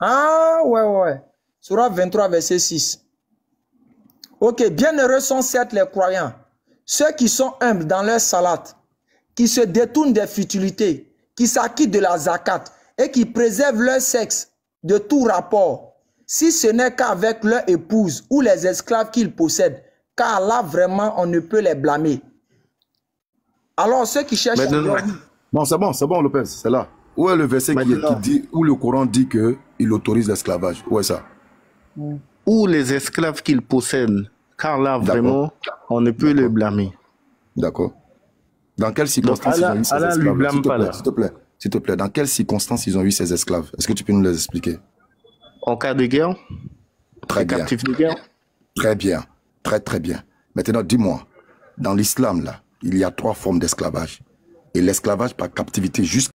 Ah, ouais. Sourate 23, verset 6. Ok, bienheureux sont certes les croyants, ceux qui sont humbles dans leur salat, qui se détournent des futilités, qui s'acquittent de la zakat et qui préservent leur sexe de tout rapport, si ce n'est qu'avec leur épouse ou les esclaves qu'ils possèdent, car là vraiment on ne peut les blâmer. Alors ceux qui cherchent... Non, c'est bon Lopez, c'est là. Où est le verset qui dit, où le Coran dit qu'il autorise l'esclavage? Où est ça? Ou les esclaves qu'ils possèdent, car là vraiment on ne peut les blâmer. D'accord. Dans quelles circonstances ils ont eu ces esclaves? S'il te plaît, dans quelles circonstances ils ont eu ces esclaves? Est-ce que tu peux nous les expliquer? En cas de guerre? Très bien. Captifs de guerre? Très bien. Très bien. Maintenant, dis-moi, dans l'islam, là, il y a 3 formes d'esclavage. Et l'esclavage par captivité jusqu'à